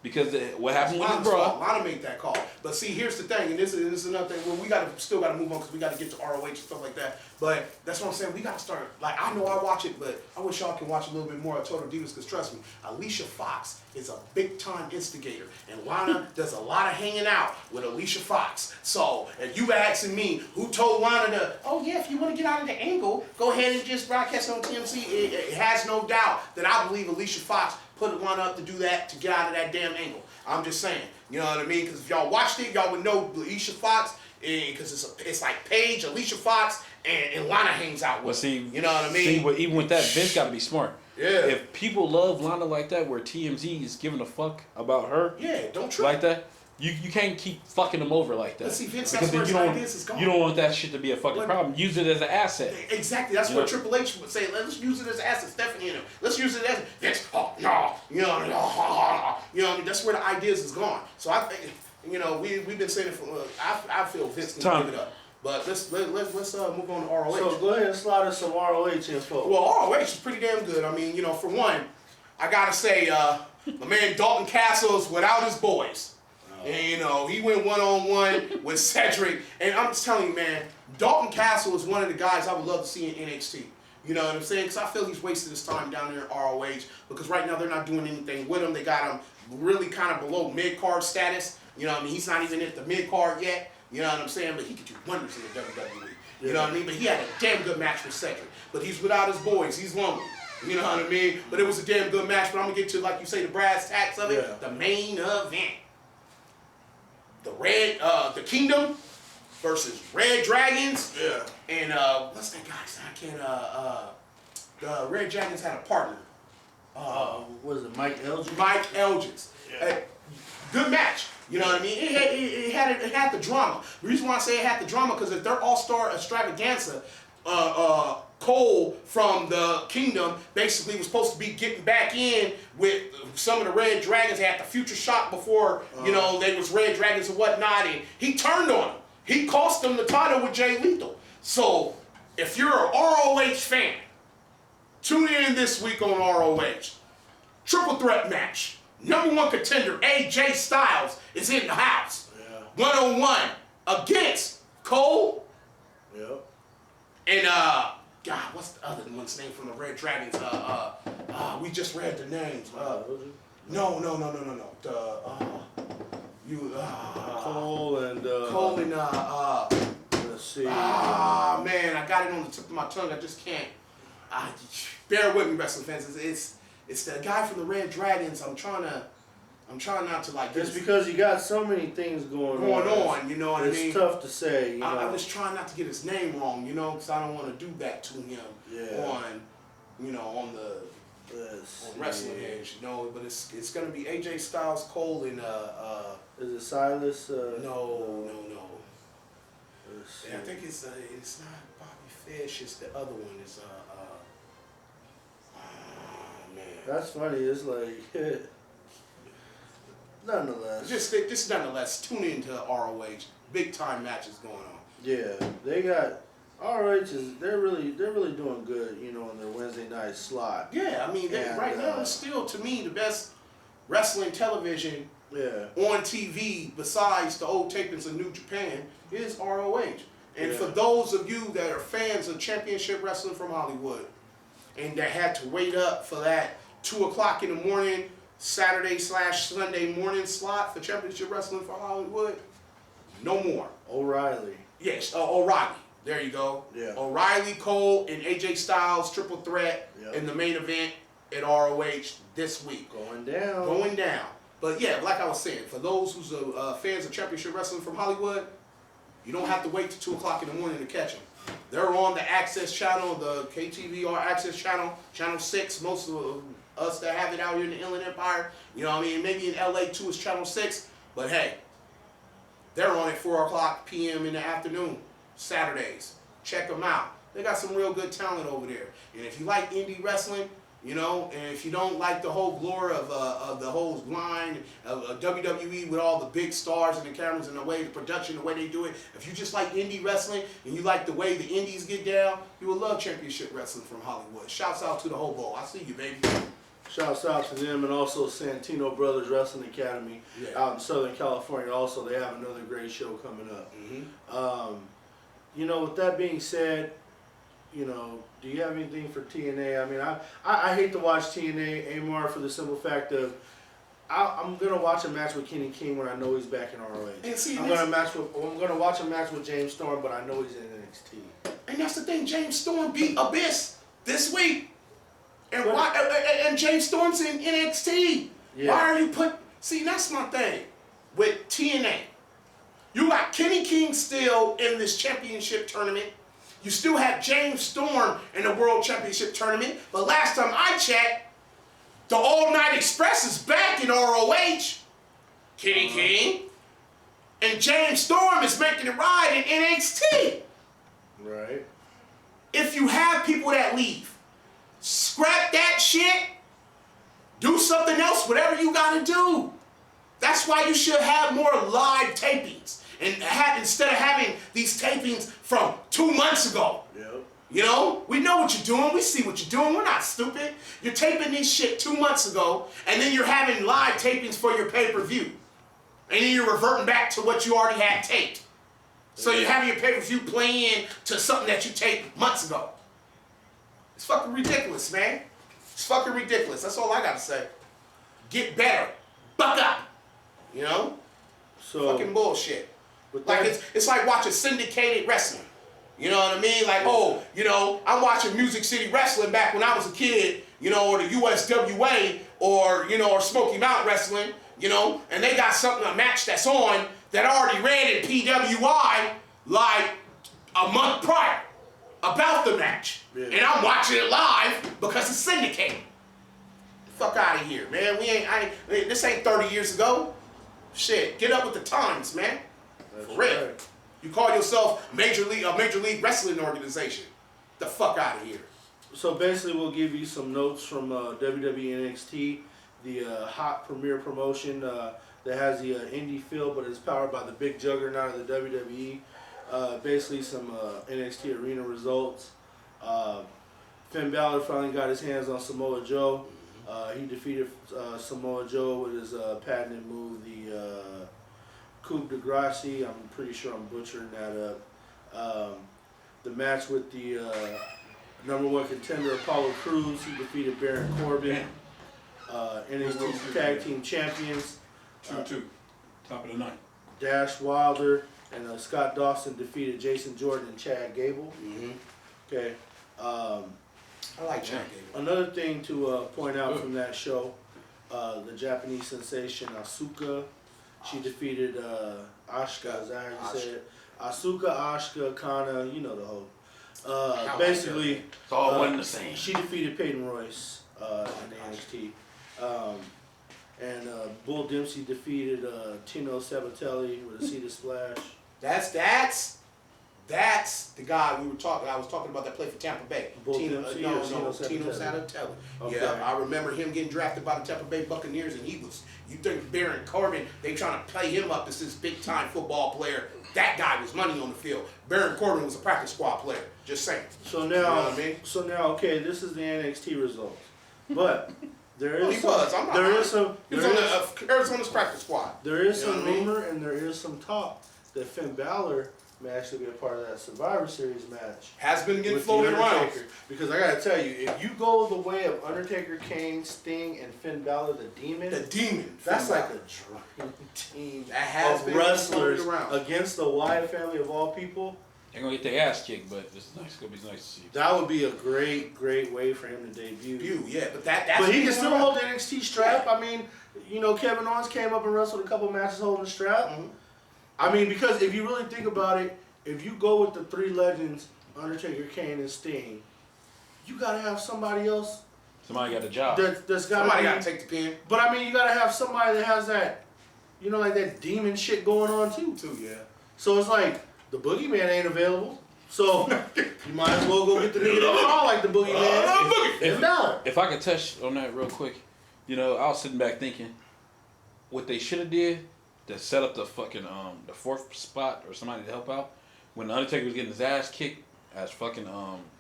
Because what happened with his bro? Lana made that call. But see, here's the thing, and this is another thing. Well, we still got to move on because we got to get to ROH and stuff like that. But that's what I'm saying. We got to start. Like, I know I watch it, but I wish y'all can watch a little bit more of Total Divas because trust me, Alicia Fox is a big time instigator, and Lana does a lot of hanging out with Alicia Fox. So if you asking me, who told Lana to? Oh yeah, if you want to get out of the angle, go ahead and just broadcast on TMZ. It has no doubt that I believe Alicia Fox put Lana up to do that, to get out of that damn angle. I'm just saying, you know what I mean? Because if y'all watched it, y'all would know Alicia Fox, because it's like Paige, Alicia Fox, and Lana hangs out with. Well, see, you know what I mean? See, even with that, Vince got to be smart. Yeah. If people love Lana like that, where TMZ is giving a fuck about her, don't trip like that. You can't keep fucking them over like that. But see, Vince, because that's where ideas is gone. You don't want that shit to be a fucking problem. Use it as an asset. Exactly. That's what Triple H would say. Let's use it as an asset. Stephanie and him. Let's use it as Vince. Oh no. You know what I mean? That's where the ideas is gone. So I think we've been saying it for. I feel Vince can give it up. But let's move on to ROH. So go ahead and slide us some ROH info. Well, ROH is pretty damn good. I mean, for one, I gotta say, my man Dalton Castle's without his boys. And, he went one-on-one with Cedric. And I'm just telling you, man, Dalton Castle is one of the guys I would love to see in NXT. You know what I'm saying? Because I feel he's wasted his time down there in ROH. Because right now they're not doing anything with him. They got him really kind of below mid-card status. You know what I mean? He's not even at the mid card yet. You know what I'm saying? But he could do wonders in the WWE. You know what I mean? But he had a damn good match with Cedric. But he's without his boys. He's lonely. You know what I mean? But it was a damn good match. But I'm gonna get to, like you say, the brass tacks of it. The main event. The Kingdom versus Red Dragons. Yeah. And what's that guy's name? The Red Dragons had a partner. Was it Mike Elgin? Mike Elgins. Yeah. Good match. You know what I mean? It had the drama. The reason why I say it had the drama because if their all-star extravaganza, Cole from the Kingdom basically was supposed to be getting back in with some of the Red Dragons. They had the future shock before, you know, they was Red Dragons and whatnot, and he turned on them. He cost them the title with Jay Lethal. So, if you're an ROH fan, tune in this week on ROH. Triple threat match. Number 1 contender, AJ Styles, is in the house. Yeah. 1-on-1 against Cole. Yep. And God, what's the other one's name from the Red Dragons? We just read the names. No. Cole and let's see. Man, I got it on the tip of my tongue. I just can't. Bear with me, wrestling fans. It's the guy from the Red Dragons. I'm trying not to like. It's because you got so many things going on. You know what I mean? It's tough to say. You know? I'm just trying not to get his name wrong, you know, because I don't want to do that to him on Wrestleheads, you know. But it's gonna be AJ Styles, Cole, and Is it Silas? No. Yeah, I think it's not Bobby Fish. It's the other one. It's man. That's funny. It's like nonetheless. Just nonetheless, tune into ROH. Big time matches going on. Yeah, they got ROH they're really doing good, you know, in their Wednesday night slot. Yeah, I mean right now it's still to me the best wrestling television on TV besides the old tapings of New Japan is ROH. And for those of you that are fans of Championship Wrestling from Hollywood and that had to wait up for that 2 o'clock in the morning Saturday/Sunday morning slot for Championship Wrestling for Hollywood, no more. O'Reilly. Yes, O'Reilly. There you go. Yeah. O'Reilly, Cole, and AJ Styles triple threat in the main event at ROH this week. Going down. But yeah, like I was saying, for those who's fans of Championship Wrestling from Hollywood, you don't have to wait till 2 o'clock in the morning to catch them. They're on the Access channel, the KTVR Access channel, Channel 6. Most of us that have it out here in the Inland Empire, you know what I mean? Maybe in LA too is Channel 6. But hey, they're on at 4 o'clock p.m. in the afternoon, Saturdays. Check them out. They got some real good talent over there. And if you like indie wrestling, you know, and if you don't like the whole glory of the whole line of WWE with all the big stars and the cameras and the way the production, the way they do it, if you just like indie wrestling and you like the way the indies get down, you will love Championship Wrestling from Hollywood. Shouts out to the Hobo. I see you, baby. Shouts out to them and also Santino Brothers Wrestling Academy out in Southern California. Also, they have another great show coming up. You know, with that being said, you know, do you have anything for TNA? I mean, I hate to watch TNA, Amar, for the simple fact of I'm gonna watch a match with Kenny King when I know he's back in ROH. I'm gonna watch a match with James Storm, but I know he's in NXT. And that's the thing, James Storm beat Abyss this week. And James Storm's in NXT. Yeah. Why are you see, that's my thing with TNA. You got Kenny King still in this championship tournament. You still have James Storm in the World Championship tournament. But last time I checked, the All Night Express is back in ROH. Kenny King. And James Storm is making it ride in NXT. Right. If you have people that leave, scrap that shit. Do something else, whatever you gotta do. That's why you should have more live tapings. And instead of having these tapings from 2 months ago. Yep. You know, we know what you're doing. We see what you're doing. We're not stupid. You're taping this shit 2 months ago, and then you're having live tapings for your pay-per-view. And then you're reverting back to what you already had taped. So you're having your pay-per-view playing to something that you taped months ago. It's fucking ridiculous, man. It's fucking ridiculous. That's all I gotta say. Get better. Buck up. You know? So fucking bullshit. Like Like it's like watching syndicated wrestling. You know what I mean? Like, oh, you know, I'm watching Music City Wrestling back when I was a kid, you know, or the USWA, or, you know, or Smoky Mountain Wrestling, you know, and they got something, a match that's on that already ran in PWI like a month prior about the match. Yeah. And I'm watching it live because it's syndicated. Fuck out of here, man. This ain't 30 years ago. Shit, get up with the times, man. That's For real. right. You call yourself a major league wrestling organization. The fuck out of here. So basically, we'll give you some notes from WWE NXT, the hot premier promotion that has the indie feel, but is powered by the big juggernaut of the WWE. Basically, some NXT arena results. Finn Balor finally got his hands on Samoa Joe. He defeated Samoa Joe with his patented move, the coup de grace. I'm pretty sure I'm butchering that up. The match with the number one contender Apollo Crews, he defeated Baron Corbin. NXT Tag Team Champions 2-2, top of the ninth. Dash Wilder and Scott Dawson defeated Jason Jordan and Chad Gable. Okay. I like Chad Gable. Another thing to point out from that show, the Japanese sensation Asuka, she defeated Asuka, is that how you say it? Asuka, Asuka, Kana, you know the whole. Basically, It's all one and the same. she defeated Peyton Royce in NXT. And Bull Dempsey defeated Tino Sabatelli with a seated splash. That's the guy we were talking. I was talking about that played for Tampa Bay. Bull Tino Dempsey or Tino Tino Sabatelli. Okay. Yeah, I remember him getting drafted by the Tampa Bay Buccaneers, and he was. You think Baron Corbin? They trying to play him up as this big time football player. That guy was money on the field. Baron Corbin was a practice squad player. Just saying. So now, You know what I mean? okay, this is the NXT results, but there is Well, he was. I'm not there lying. is some He was on the Arizona's practice squad. there is You know some what I mean? rumor and there is some talk that Finn Balor may actually be a part of that Survivor Series match. Has been getting with floated The around. Undertaker. Because I gotta tell you, if you go the way of Undertaker, Kane, Sting, and Finn Balor, the Demon, The Demon. that's Finn like Balor. a dream team That has of been wrestlers floated around. against the Wyatt family of all people. They're gonna get their ass kicked, but this is nice. It's gonna be nice to see. That would be a great way for him to debut. Yeah, but that's. But he can still hold the NXT strap. I mean, you know, Kevin Owens came up and wrestled a couple matches holding the strap. Mhm. I mean, because if you really think about it, if you go with the three legends, Undertaker, Kane, and Sting, you gotta have somebody else Somebody got a job. that's gotta Somebody be, got to take the pin. But I mean, you gotta have somebody that has that, you know, like that demon shit going on too. Yeah. So it's like the boogeyman ain't available. So you might as well go get the nigga that crawl like the boogeyman. If, No. if I could touch on that real quick, you know, I was sitting back thinking, what they should have did to set up the fucking the fourth spot or somebody to help out when the Undertaker was getting his ass kicked as fucking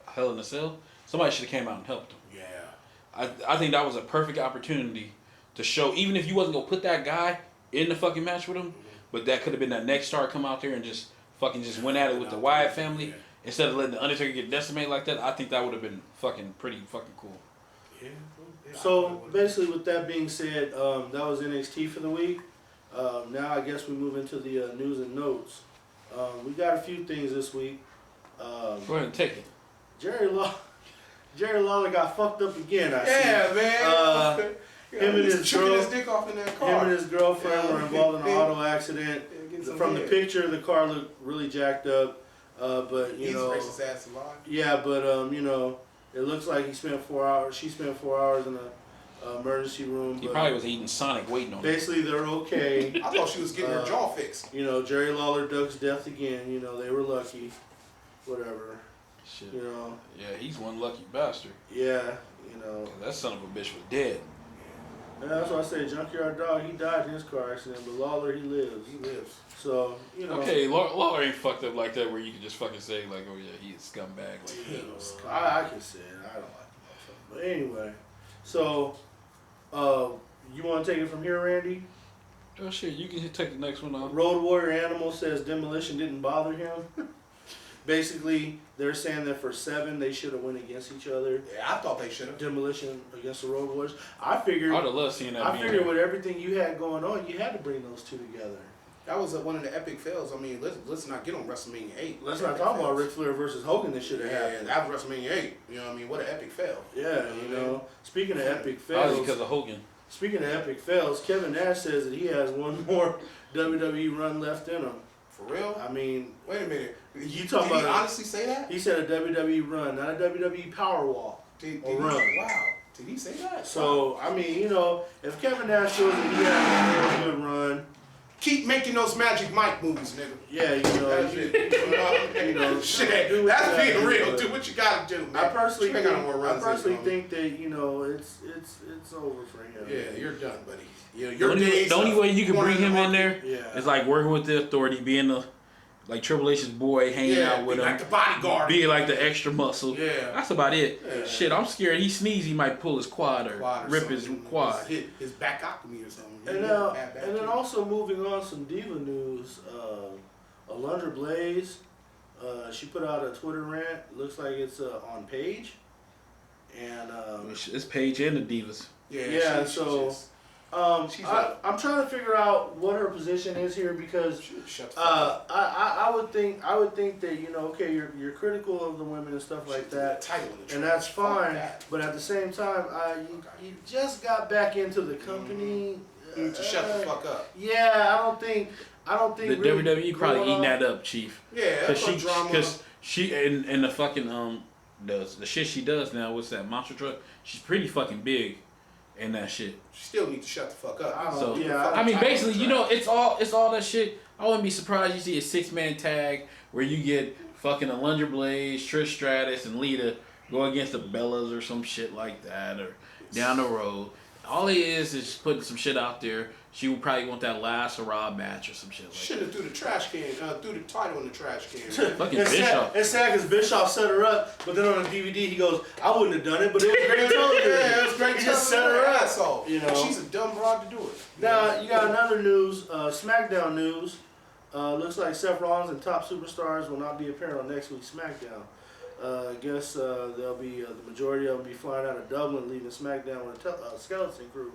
Hell in a Cell. Somebody should have came out and helped him. Yeah. I think that was a perfect opportunity to show, even if you wasn't gonna put that guy in the fucking match with him, but that could have been that next star come out there and just went at it with the Wyatt family instead of letting the Undertaker get decimated like that. I think that would have been pretty fucking cool. Yeah. So basically, with that being said, that was NXT for the week. Now I guess we move into the news and notes. We got a few things this week. Go ahead and take it. Jerry Lawler got fucked up again. I see. Yeah, man. Him and his girl, his dick off in that car. him and his girlfriend were involved in an auto accident. From the picture, the car looked really jacked up. But you he's know, racist ass alive. yeah, but you know, it looks like he spent 4 hours. She spent 4 hours in a emergency room. He but probably was eating Sonic waiting on him. basically, they're okay. I thought she was getting her jaw fixed. You know, Jerry Lawler ducks death again. You know, they were lucky. Whatever. Shit. You know. Yeah, he's one lucky bastard. Yeah. You know. 'Cause that son of a bitch was dead. And that's why I say Junkyard Dog. He died in his car accident, but Lawler he lives. He lives. So you know. Okay, Lawler ain't fucked up like that where you can just fucking say like, oh yeah, he's a scumbag. Like, You know, I can say it. I don't like the motherfucker. But anyway, so you want to take it from here, Randy? oh shit, you can take the next one off. Road Warrior Animal says Demolition didn't bother him. Basically, they're saying that for 7 they should have went against each other. Yeah, I thought they should have. Demolition against the Road Warriors. I figured. I'd have loved seeing that. I figured with everything you had going on, you had to bring those two together. That was one of the epic fails. I mean, let's not get on WrestleMania 8. Let's not talk about Ric Flair versus Hogan. This should have Yeah, happened. that was WrestleMania 8. You know what I mean? What an epic fail. Yeah, you know. Speaking of epic Probably fails, because of Hogan. speaking of epic fails, Kevin Nash says that he has one more WWE run left in him. For real? I mean, Wait a minute. You talking Did he about? honestly say that? He said a WWE run, not a WWE power walk. Did or he? run. Wow. Did he say that? So I mean, you know, if Kevin Nash shows that he has a real good run, Keep making those Magic Mike movies, nigga. yeah, you know, That's it. you know, Shit, do what that's you gotta being real. do. Do what you gotta do, man. I personally You ain't got no more runs in you, think that you know it's over for him. Yeah, you're done, buddy. Yeah, The your only, days. the only of way you can cornering bring him the in market- there Yeah. is like working with the authority, being the like Triple H's boy, hanging Yeah, out with be him, like the bodyguard. being like the extra muscle. Yeah. That's about it. Yeah. Shit, I'm scared. He sneeze, he might pull his quad or Quad or rip his something. quad. Hit his backoctomy or something. And Yeah, bad and then kid. also moving on, some diva news. Alundra Blaze, she put out a Twitter rant. Looks like it's on Page, and It's Paige and the Divas. yeah, she- so she's- she's like- I'm trying to figure out what her position is here because shut the fuck up. I would think that you know, okay, you're critical of the women and stuff like that, Title in the and trash. that's Fuck fine. that. But at the same time, you just got back into the company. To shut the fuck up. Yeah, I don't think The really WWE probably going eating on- that up, Chief. Yeah, Cause that's drama. she and the fucking the shit she does now. What's that monster truck? She's pretty fucking big in that shit. She still needs to shut the fuck up. So yeah, I mean, basically, you know, it's all that shit. I wouldn't be surprised you see a 6-man tag where you get fucking Alundra Blaze, Trish Stratus, and Lita go against the Bellas or some shit like that, or down the road. All it is putting some shit out there. She would probably want that last hurrah match or some shit like Should that. have threw the trash can, threw the title in the trash can. Fucking It's Bischoff. It's sad because Bischoff set her up, but then on the DVD he goes, "I wouldn't have done it, but it was great television." Yeah, it was great. He just set her up. Asshole. You know. She's a dumb broad to do it. Now you got another news, SmackDown news. Looks like Seth Rollins and top superstars will not be appearing on next week's SmackDown. I guess they'll be the majority of them be flying out of Dublin, leaving SmackDown with a skeleton crew.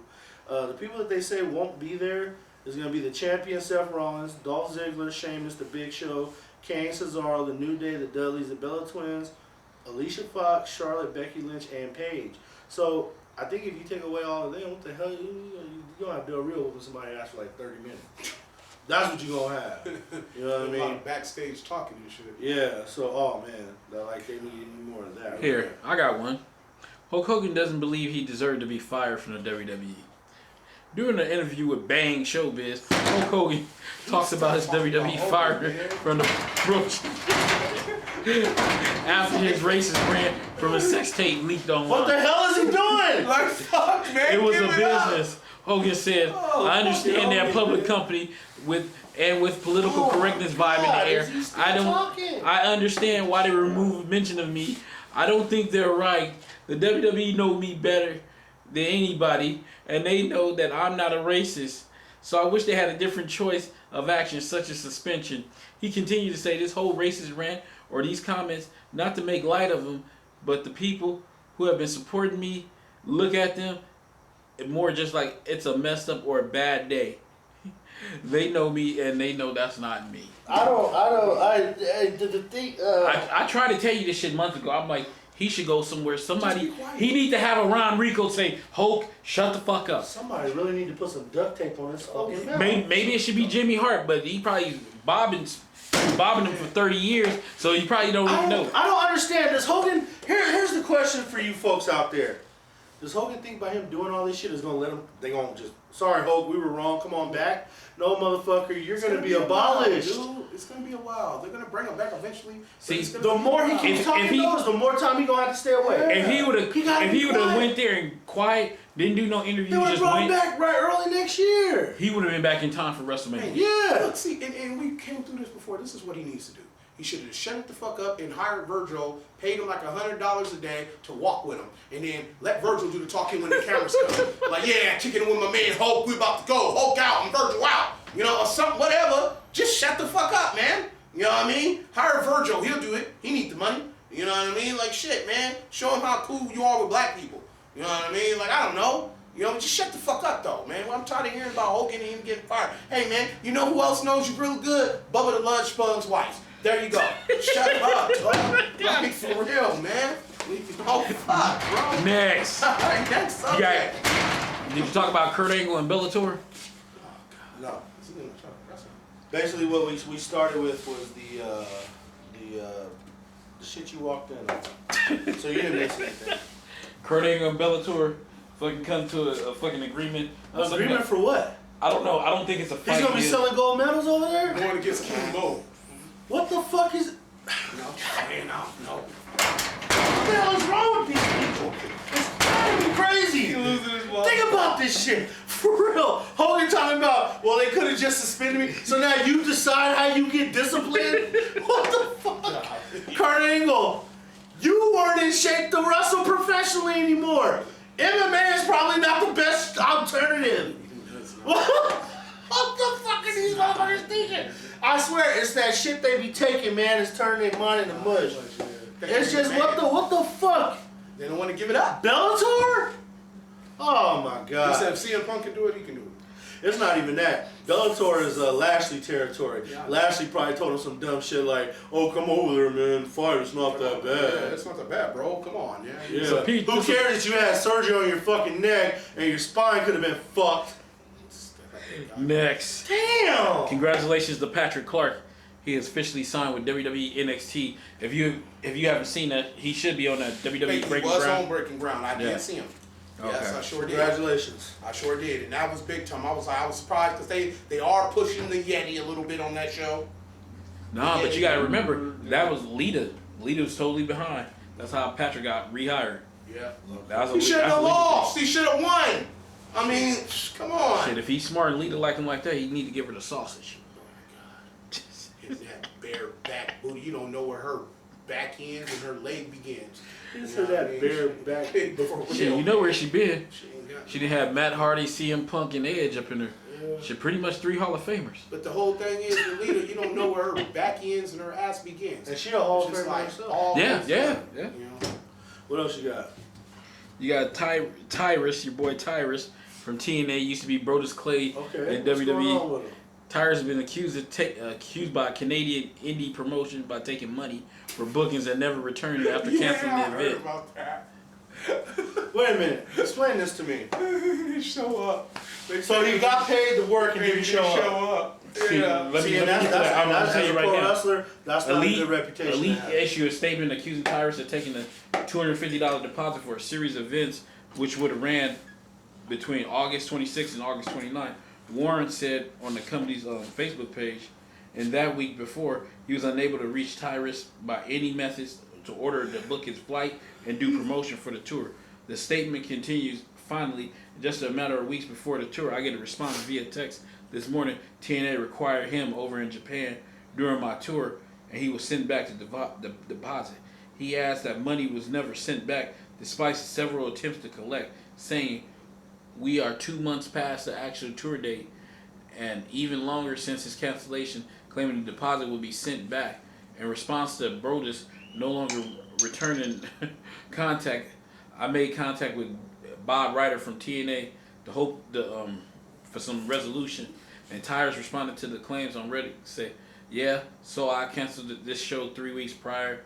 The people that they say won't be there is going to be the champion Seth Rollins, Dolph Ziggler, Sheamus, The Big Show, Kane, Cesaro, The New Day, The Dudleys, The Bella Twins, Alicia Fox, Charlotte, Becky Lynch, and Paige. So I think if you take away all of them, what the hell you're going to have Del Rio whooping somebody ass for like 30 minutes. That's what you're going to have. You know what I A lot mean? of backstage talking and shit. Yeah, so, oh man, they need any more of that. Here, I got one. Hulk Hogan doesn't believe he deserved to be fired from the WWE. During an interview with Bang Showbiz, Hulk Hogan talks about his WWE firing from the promotion after his racist rant from a sex tape leaked online. What the hell is he doing? Like, fuck, man. It was give a up. business. Hogan said, Oh, I understand fucking that public Hogan. company with political Oh, correctness vibe in God, the is he air. still I don't talking? I understand why they remove mention of me. I don't think they're right. The WWE know me better than anybody, and they know that I'm not a racist. So I wish they had a different choice of action, such as suspension. He continued to say this whole racist rant or these comments, not to make light of them, but the people who have been supporting me, look at them, more just like it's a messed up or a bad day. They know me and they know that's not me. The thing, I tried to tell you this shit months ago. I'm like, he should go somewhere. Somebody, Just be quiet. he need to have a Ron Rico say, Hulk, shut the fuck up. somebody really need to put some duct tape on his fucking mouth. Maybe it should be Jimmy Hart, but he probably bobbing him for 30 years, so he probably don't even know. I don't understand. Does Hogan, here's the question for you folks out there. Does Hogan think by him doing all this shit is going to let him, they going to just, sorry Hulk, we were wrong, come on back? No, motherfucker, you're It's going to gonna be a while, abolished. dude. It's gonna be a while. They're gonna bring him back eventually. but See, it's gonna The be more a he while. keeps talking notice, the more time he going to have to stay away. If he would have, gotta if be he would have quiet. went there and quiet, didn't do no interviews, They would have just brought him went, back right early next year. he would have been back in time for WrestleMania. Yeah. Look, see, and we came through this before. This is what he needs to do. He should have shut the fuck up and hired Virgil, paid him like $100 a day to walk with him, and then let Virgil do the talking when the cameras come. Like, yeah, kicking it with my man Hulk, we about to go. Hulk out and Virgil out. You know, or something, whatever. Just shut the fuck up, man. You know what I mean? Hire Virgil, he'll do it. He need the money. You know what I mean? Like, shit, man. Show him how cool you are with black people. You know what I mean? Like, I don't know. You know, just shut the fuck up, though, man. Well, I'm tired of hearing about Hogan and him getting fired. Hey, man, you know who else knows you real good? Bubba the Love Spug's wife. There you go. Shut up, dog. Like, for real, man. Oh, fuck, bro. Next. All right, next subject. Did you talk about Kurt Angle and Bellator? No. Basically, what we started with was the shit you walked in on. So you didn't miss anything. Kurt Angle and Bellator fucking come to a fucking agreement. Agreement for what? I don't know. I don't think it's a fight. He's gonna be selling gold medals over there? Going against King Mo. What the fuck is... No. What the hell is wrong with these people? It's driving me crazy. He losing his mind. Think about this shit. For real. Hogan talking about, well, they could have just suspended me. So now you decide how you get disciplined? What the fuck? Kurt Angle, you weren't in shape to wrestle professionally anymore. MMA is probably not the best alternative. What the fuck are these motherfuckers thinking? I swear, it's that shit they be taking, man. It's turning their mind into mush. It's just, what the fuck? They don't want to give it up. Bellator? Oh my He god. said if CM Punk can do it, he can do it. It's not even that. Bellator is Lashley territory. Yeah. Lashley probably told him some dumb shit like, oh, come over there, man. The fight is not that Yeah, bad. it's not that bad, bro. Come on, yeah. Yeah. So Pete, Who cares that you had surgery on your fucking neck and your spine could have been fucked? Next. Damn! Congratulations to Patrick Clark. He is officially signed with WWE NXT. If you haven't seen that, he should be on that WWE He Breaking was Ground. on Breaking Ground. I did see him. Yes, Okay. I sure did. Congratulations. I sure did, and that was big time. I was surprised because they are pushing the Yeti a little bit on that show. Nah, but you gotta remember that was Lita. Lita was totally behind. That's how Patrick got rehired. Yeah. That was He should have lost. He should have won. I mean, come on. Shit, if he's smart and Lita like him like that, he need to give her the sausage. That bare back booty. You don't know where her back ends and her leg begins. You said that bare back before. Shit, you know where she been. She ain't got She didn't have Matt Hardy, CM Punk, and Edge up in there. Yeah. She pretty much 3 Hall of Famers. But the whole thing is, with Lita, you don't know where her back ends and her ass begins. And she a Hall of It's just Famer like herself. all Yeah, this yeah, stuff, yeah. You know? What else you got? You got Tyrus, your boy Tyrus from TNA, used to be Brodus Clay Okay. in What's going WWE. on with him? Tyrus has been accused by a Canadian indie promotion by taking money for bookings that never returned after canceling I the heard event. about that. Wait a minute. Explain this to me. They show up. So he got paid to work and didn't show up. See, Yeah. let See, me and get to that. I'm gonna that's tell you a right pro now. wrestler. That's not a good reputation. Elite to have. issued a statement accusing Tyrus of taking a $250 deposit for a series of events which would have ran between August 26th and August 29th. Warren said on the company's Facebook page, and that week before, he was unable to reach Tyrus by any methods to order to book his flight and do promotion for the tour. The statement continues, finally, just a matter of weeks before the tour, I get a response via text this morning. TNA required him over in Japan during my tour, and he was sent back to the deposit. He asked that money was never sent back, despite several attempts to collect, saying, we are 2 months past the actual tour date, and even longer since his cancellation, claiming the deposit will be sent back. In response to Brodus no longer returning contact, I made contact with Bob Ryder from TNA to hope for some resolution, and Tyrus responded to the claims on Reddit, said, yeah, so I canceled this show 3 weeks prior,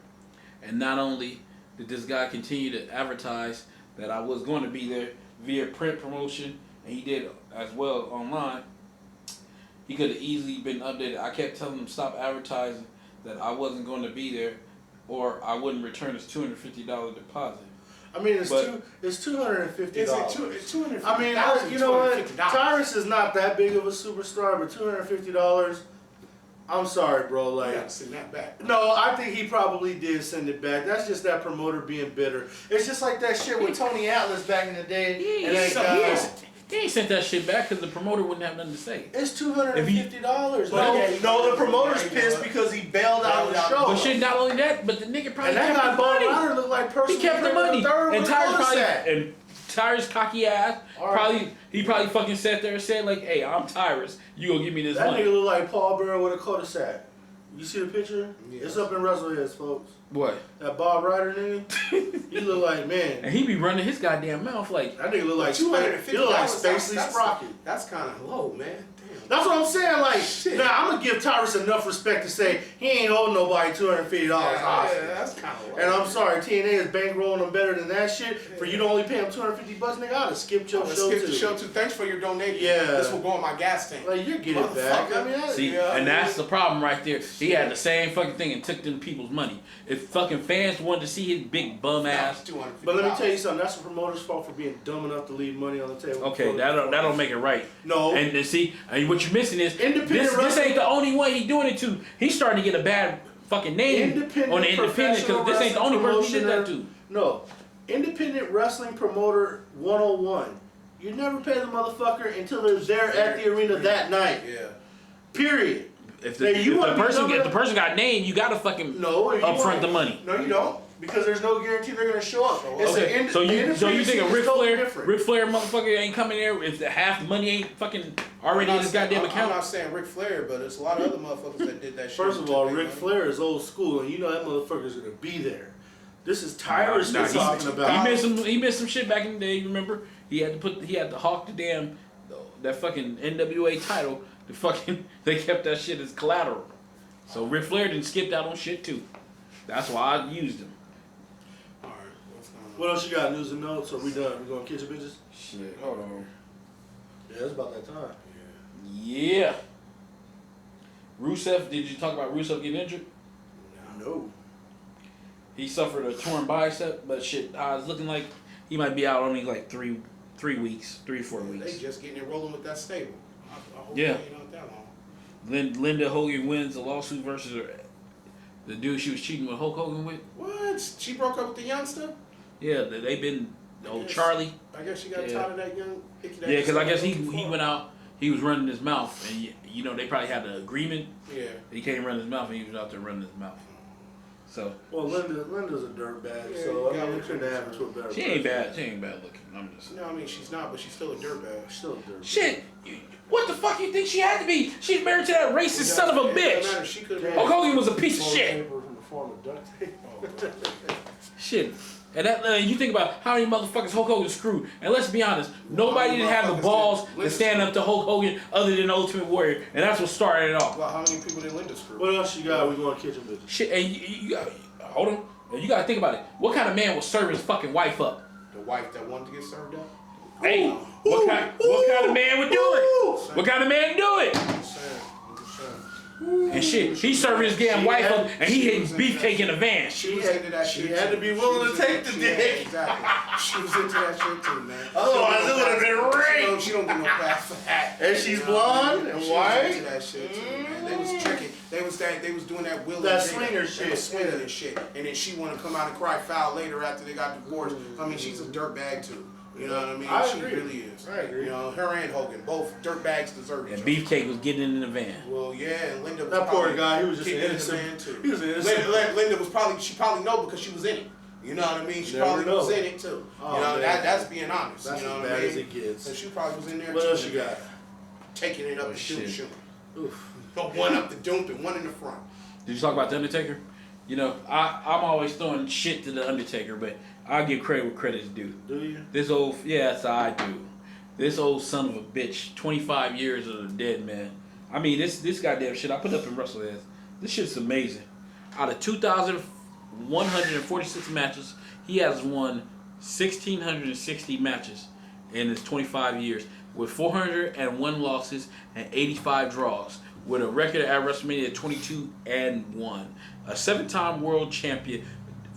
and not only did this guy continue to advertise that I was going to be there via print promotion, and he did as well online, he could have easily been updated. I kept telling him stop advertising that I wasn't going to be there, or I wouldn't return his $250 deposit. I mean, it's $250. It's $250. I mean, you know what? Tyrus is not that big of a superstar, but $250. I'm sorry, bro. You Like, gotta send that back. no, I think he probably did send it back. That's just that promoter being bitter. It's just like that shit with Tony Atlas back in the day. He ain't sent that shit back because the promoter wouldn't have nothing to say. It's $250. But No, the promoter's pissed because he bailed out of the show. But shit, not only that, but the nigga probably And that kept guy the Bob money. Ryder looked like personal He kept the money. third And with Tyrus a probably, cul-de-sac. and Tyrus cocky ass, he probably fucking sat there and said like, hey, I'm Tyrus. You gonna give me this That money. nigga look like Paul Bearer with a cul-de-sac. You see the picture? Yeah. It's up in Wrestleheads, folks. What? That Bob Ryder nigga, he look like, man. And he be running his goddamn mouth like. That nigga look like $250. He look like Spacely Sprocket. That's kind of low, man. Damn. That's what I'm saying. Like, Shit. now I'm gonna give Tyrus enough respect to say he ain't holding nobody $250 hostage. Yeah, that's kind of low. And I'm sorry, TNA is bankrolling them better than that shit. For you to only pay them $250, nigga, I'd have skipped your show skip too. the show too. Thanks for your donation. Yeah. This will go on my gas tank. Like, you get it back. I mean, See, and that's the problem right there. He had the same fucking thing and took them people's money. If fucking fans wanted to see his big bum ass. But let me tell you something. That's the promoter's fault for being dumb enough to leave money on the table. Okay, that don't make it right. No. And see, what you're missing is Independent this ain't the only one he doing it to. He's starting to get a bad fucking name on the independent because this ain't the only person he did that to. No. Independent wrestling promoter 101. You never pay the motherfucker until they're there at the arena that night. Yeah. Period. If the person got named, you gotta fucking upfront the money. No, you don't. Because there's no guarantee they're gonna show up. Okay. So you think a Ric Flair motherfucker ain't coming there if the half the money ain't fucking already in his goddamn account? I'm not saying Ric Flair, but there's a lot of other motherfuckers that did that shit. First of all, Ric Flair is old school, and you know that motherfucker's gonna be there. This is Tyrus we're talking about. He missed some shit back in the day. Remember, he had to hawk the damn that fucking NWA title. They kept that shit as collateral. So Ric Flair didn't skip out on shit too. That's why I used him. Alright, what's going on? What else you got? News and notes? Are we done? We gonna kitchen bitches? Shit, hold on. Yeah, it's about that time. Yeah. Rusev, did you talk about Rusev getting injured? No. He suffered a torn bicep, but shit, it's looking like he might be out only like 3 weeks, 3 or 4 weeks. They just getting it rolling with that stable. I hope Yeah. they ain't out that long. Linda Hogan wins the lawsuit versus the dude she was cheating with Hulk Hogan with. What? She broke up with the youngster? Yeah, they've been Charlie. I guess she got tired of that young. Yeah, because I guess he went out. He was running his mouth, and you know they probably had an agreement. Yeah. He can't run his mouth, and he was out there running his mouth. So. Well, Linda's a dirtbag, so I mean, it couldn't happen to a better. She ain't bad. She ain't bad looking. I'm just. No, I mean she's not, but she's still a dirtbag. Still a dirtbag. Shit. What the fuck you think she had to be? She's married to that racist son of a bitch. Hulk Hogan was a piece of shit. Shit. And that you think about how many motherfuckers Hulk Hogan screwed. And let's be honest, nobody didn't have the balls to stand up to Hulk Hogan other than Ultimate Warrior. And that's what started it off. Well, how many people did Linda screw? What else you got? We going kitchen bitches. Shit, and you got, hold on. You gotta think about it. What kind of man will serve his fucking wife up? The wife that wanted to get served up? Hey, what kind of man would do it? What kind of man do it? I'm just saying. And shit, he serving his damn wife up and he hitting beefcake in the van. She was into that shit. She had to be willing to take the dick. Exactly. She was into that shit too, man. Otherwise, it would have been rape. She don't get no pass for that. And she's blonde and white. She was into that shit too, man. They was tricking. They was doing that will. That swinger shit. They was swinging and shit. And then she wanted to come out and cry foul later after they got divorced. I mean, she's a dirtbag too. You know what I mean? I agree. She really is. I agree. You know, her and Hogan, both dirtbags deserve each And other. Beefcake was getting in the van. Well, yeah, and Linda was That poor guy, he was just an in the innocent. van too. He was an innocent. Linda was probably know because she was in it. You know what I mean? She probably was in it too. Oh, you know, man. that's being honest. That's you know as what bad I mean? as it gets. And she probably was in there What too. else you got? Taking it up Oh, the shit. shoot. Oof. But one up the doom and one in the front. Did you talk about The Undertaker? You know, I'm always throwing shit to The Undertaker, but I give credit where credit's due. Do you? Yes, I do. This old son of a bitch, 25 years of a dead man. I mean, this goddamn shit I put up in Wrestleheads. This shit's amazing. Out of 2,146 matches, he has won 1,660 matches in his 25 years, with 401 losses and 85 draws, with a record at WrestleMania 22-1. A 7-time world champion,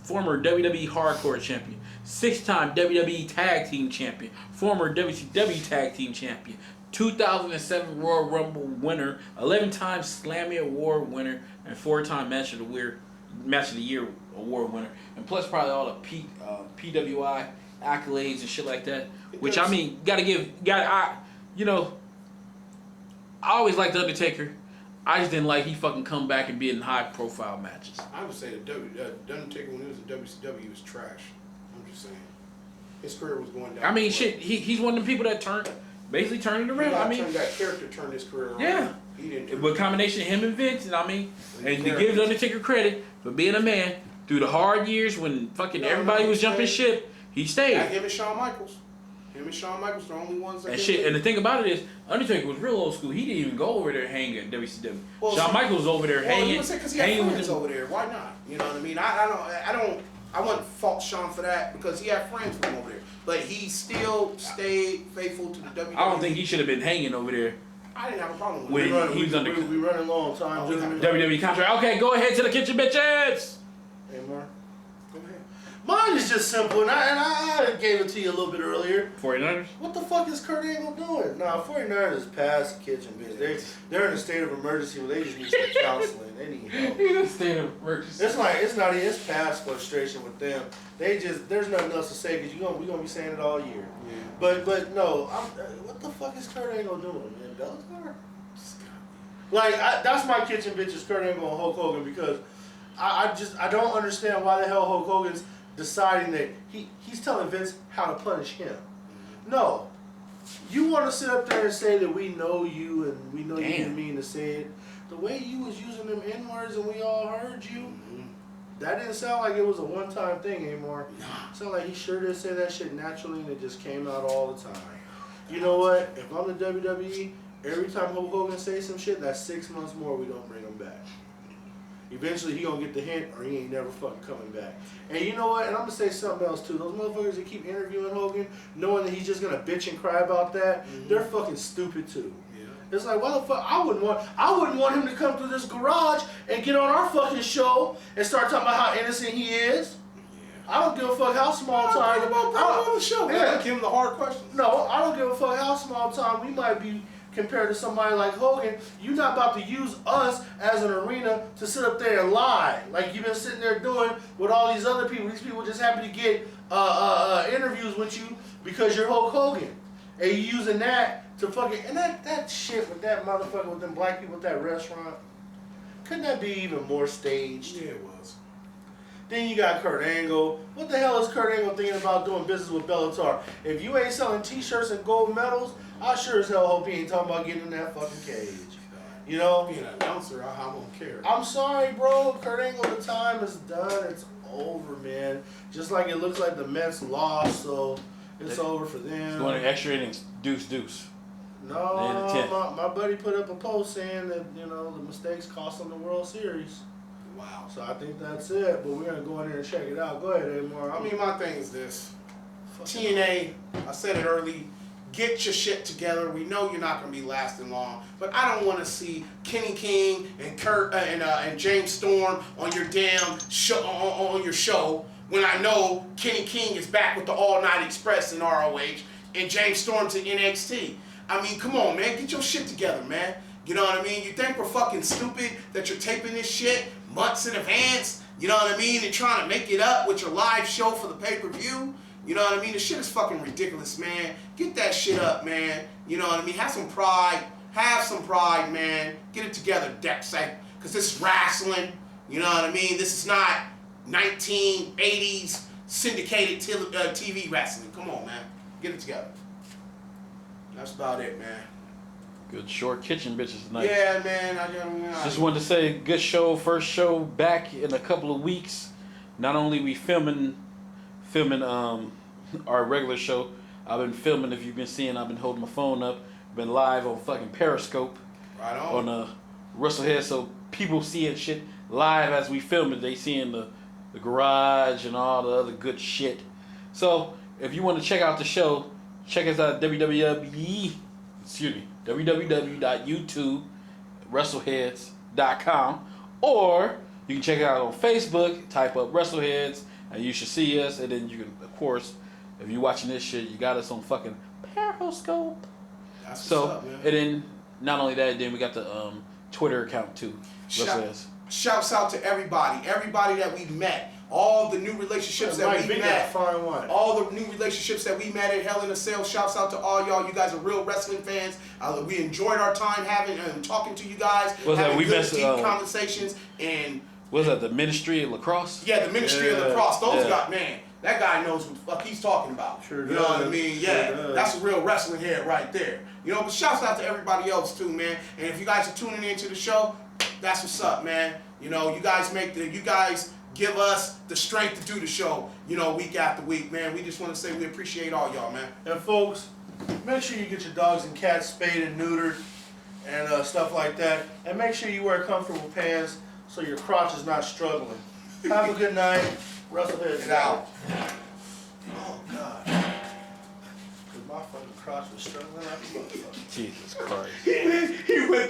former WWE Hardcore champion, 6-time WWE Tag Team champion, former WCW Tag Team champion, 2007 Royal Rumble winner, 11-time Slammy Award winner, and 4-time Match of the Year award winner, and plus probably all the PWI accolades and shit like that. Which I mean, I always liked The Undertaker. I just didn't like he fucking come back and be in high profile matches. I would say the Undertaker when he was in WCW he was trash. I'm just saying. His career was going down. I mean, shit, he's one of the people that basically turned it around. I mean, that character turned his career around. yeah. He didn't. With a combination of him and Vince, and and to give the Undertaker credit for being a man through the hard years when fucking everybody was jumping ship, he stayed. Yeah, him and Shawn Michaels. Him and Shawn Michaels the only ones that And the thing about it is, Undertaker was real old school. He didn't even go over there hanging at WCW. Well, Shawn Michaels was over there hanging. You would say because he had friends over there. Why not? You know what I mean? I wouldn't fault Shawn for that because he had friends from over there. But he still stayed faithful to the WWE. I don't think he should have been hanging over there. I didn't have a problem with When it. he was under We running low on time. WWE contract. Okay, go ahead to the kitchen, bitches. Hey, Mark. Go ahead. Mine is just simple, and I gave it to you a little bit earlier. 49ers? What the fuck is Kurt Angle doing? Nah, 49ers is past the kitchen, bitch. They're in a state of emergency where they just need some counseling. They need help. In a state of emergency. It's past frustration with them. There's nothing else to say because we're gonna be saying it all year. Yeah. But no, what the fuck is Kurt Angle doing, man? Bellator? Like that's my kitchen bitch is Kurt Angle and Hulk Hogan because I don't understand why the hell Hulk Hogan's deciding that he's telling Vince how to punish him. No. You want to sit up there and say that we know you and we know you didn't mean to say it. The way you was using them N-words and we all heard you, that didn't sound like it was a one-time thing anymore. It sounded like he sure did say that shit naturally and it just came out all the time. You know what? If I'm the WWE, every time Hulk Hogan says some shit, that's 6 months more we don't bring him back. Eventually he gonna get the hint or he ain't never fucking coming back. And you know what? And I'm gonna say something else too. Those motherfuckers that keep interviewing Hogan, knowing that he's just gonna bitch and cry about that, they're fucking stupid too. Yeah. It's like, why the fuck? I wouldn't want him to come through this garage and get on our fucking show and start talking about how innocent he is. Yeah. I don't give a fuck how small time. on the show. Yeah. Give him the hard questions. No, I don't give a fuck how small time we might be compared to somebody like Hogan. You're not about to use us as an arena to sit up there and lie like you've been sitting there doing with all these other people. These people just happen to get interviews with you because you're Hulk Hogan. And you're using that to fucking... And that shit with that motherfucker with them black people at that restaurant, couldn't that be even more staged? Yeah, it was. Then you got Kurt Angle. What the hell is Kurt Angle thinking about doing business with Bellator? If you ain't selling t-shirts and gold medals, I sure as hell hope he ain't talking about getting in that fucking cage. You know? Being an announcer, I won't care. I'm sorry, bro. Kurt Angle, the time is done. It's over, man. Just like it looks like the Mets lost, so it's over for them. It's going to extra innings. Deuce. No, my buddy put up a post saying that, the mistakes cost them the World Series. Wow. So I think that's it, but we're going to go in there and check it out. Go ahead, Amar. I mean, my thing is this. TNA, I said it early, get your shit together. We know you're not going to be lasting long, but I don't want to see Kenny King and Kurt and James Storm on your damn show, on your show when I know Kenny King is back with the All Night Express in ROH and James Storm's in NXT. I mean, come on, man. Get your shit together, man. You know what I mean? You think we're fucking stupid that you're taping this shit months in advance? You know what I mean? And trying to make it up with your live show for the pay-per-view? You know what I mean? The shit is fucking ridiculous, man. Get that shit up, man. You know what I mean? Have some pride. Have some pride, man. Get it together, Dexter. Because this is wrestling. You know what I mean? This is not 1980s syndicated TV wrestling. Come on, man. Get it together. That's about it, man. Good short kitchen bitches tonight. Yeah, man. I just wanted to say, good show, first show back in a couple of weeks. Not only we filming our regular show, I've been filming. If you've been seeing, I've been holding my phone up. Been live on fucking Periscope. Right on. On Wrestleheads, so people seeing shit live as we film it. They seeing the garage and all the other good shit. So if you want to check out the show, check us out at www.youtube.wrestleheads.com, or you can check it out on Facebook. Type up Wrestleheads and you should see us. And then you can, of course, if you're watching this shit, you got us on fucking Periscope. That's So what's up, man. and then not only that, then we got the Twitter account too. Shouts out to everybody that we met. All the new relationships that we met. All the new relationships that we met at Hell in a Cell. Shouts out to all y'all. You guys are real wrestling fans. We enjoyed our time having and talking to you guys. Having good, deep conversations. And was that the Ministry of Lacrosse? Yeah, the Ministry of Lacrosse. Those guys, man. that guy knows what the fuck he's talking about. Sure you know what I does. mean? Sure Yeah, does. that's a real wrestling head right there. You know, but shouts out to everybody else too, man. And if you guys are tuning into the show, that's what's up, man. You know, you guys give us the strength to do the show, you know, week after week, man. We just want to say we appreciate all y'all, man. And folks, make sure you get your dogs and cats spayed and neutered and stuff like that. And make sure you wear comfortable pants so your crotch is not struggling. Have a good night. Wrestleheads Get out. Oh, God. Because my fucking crotch was struggling like a motherfucker. Jesus Christ. He went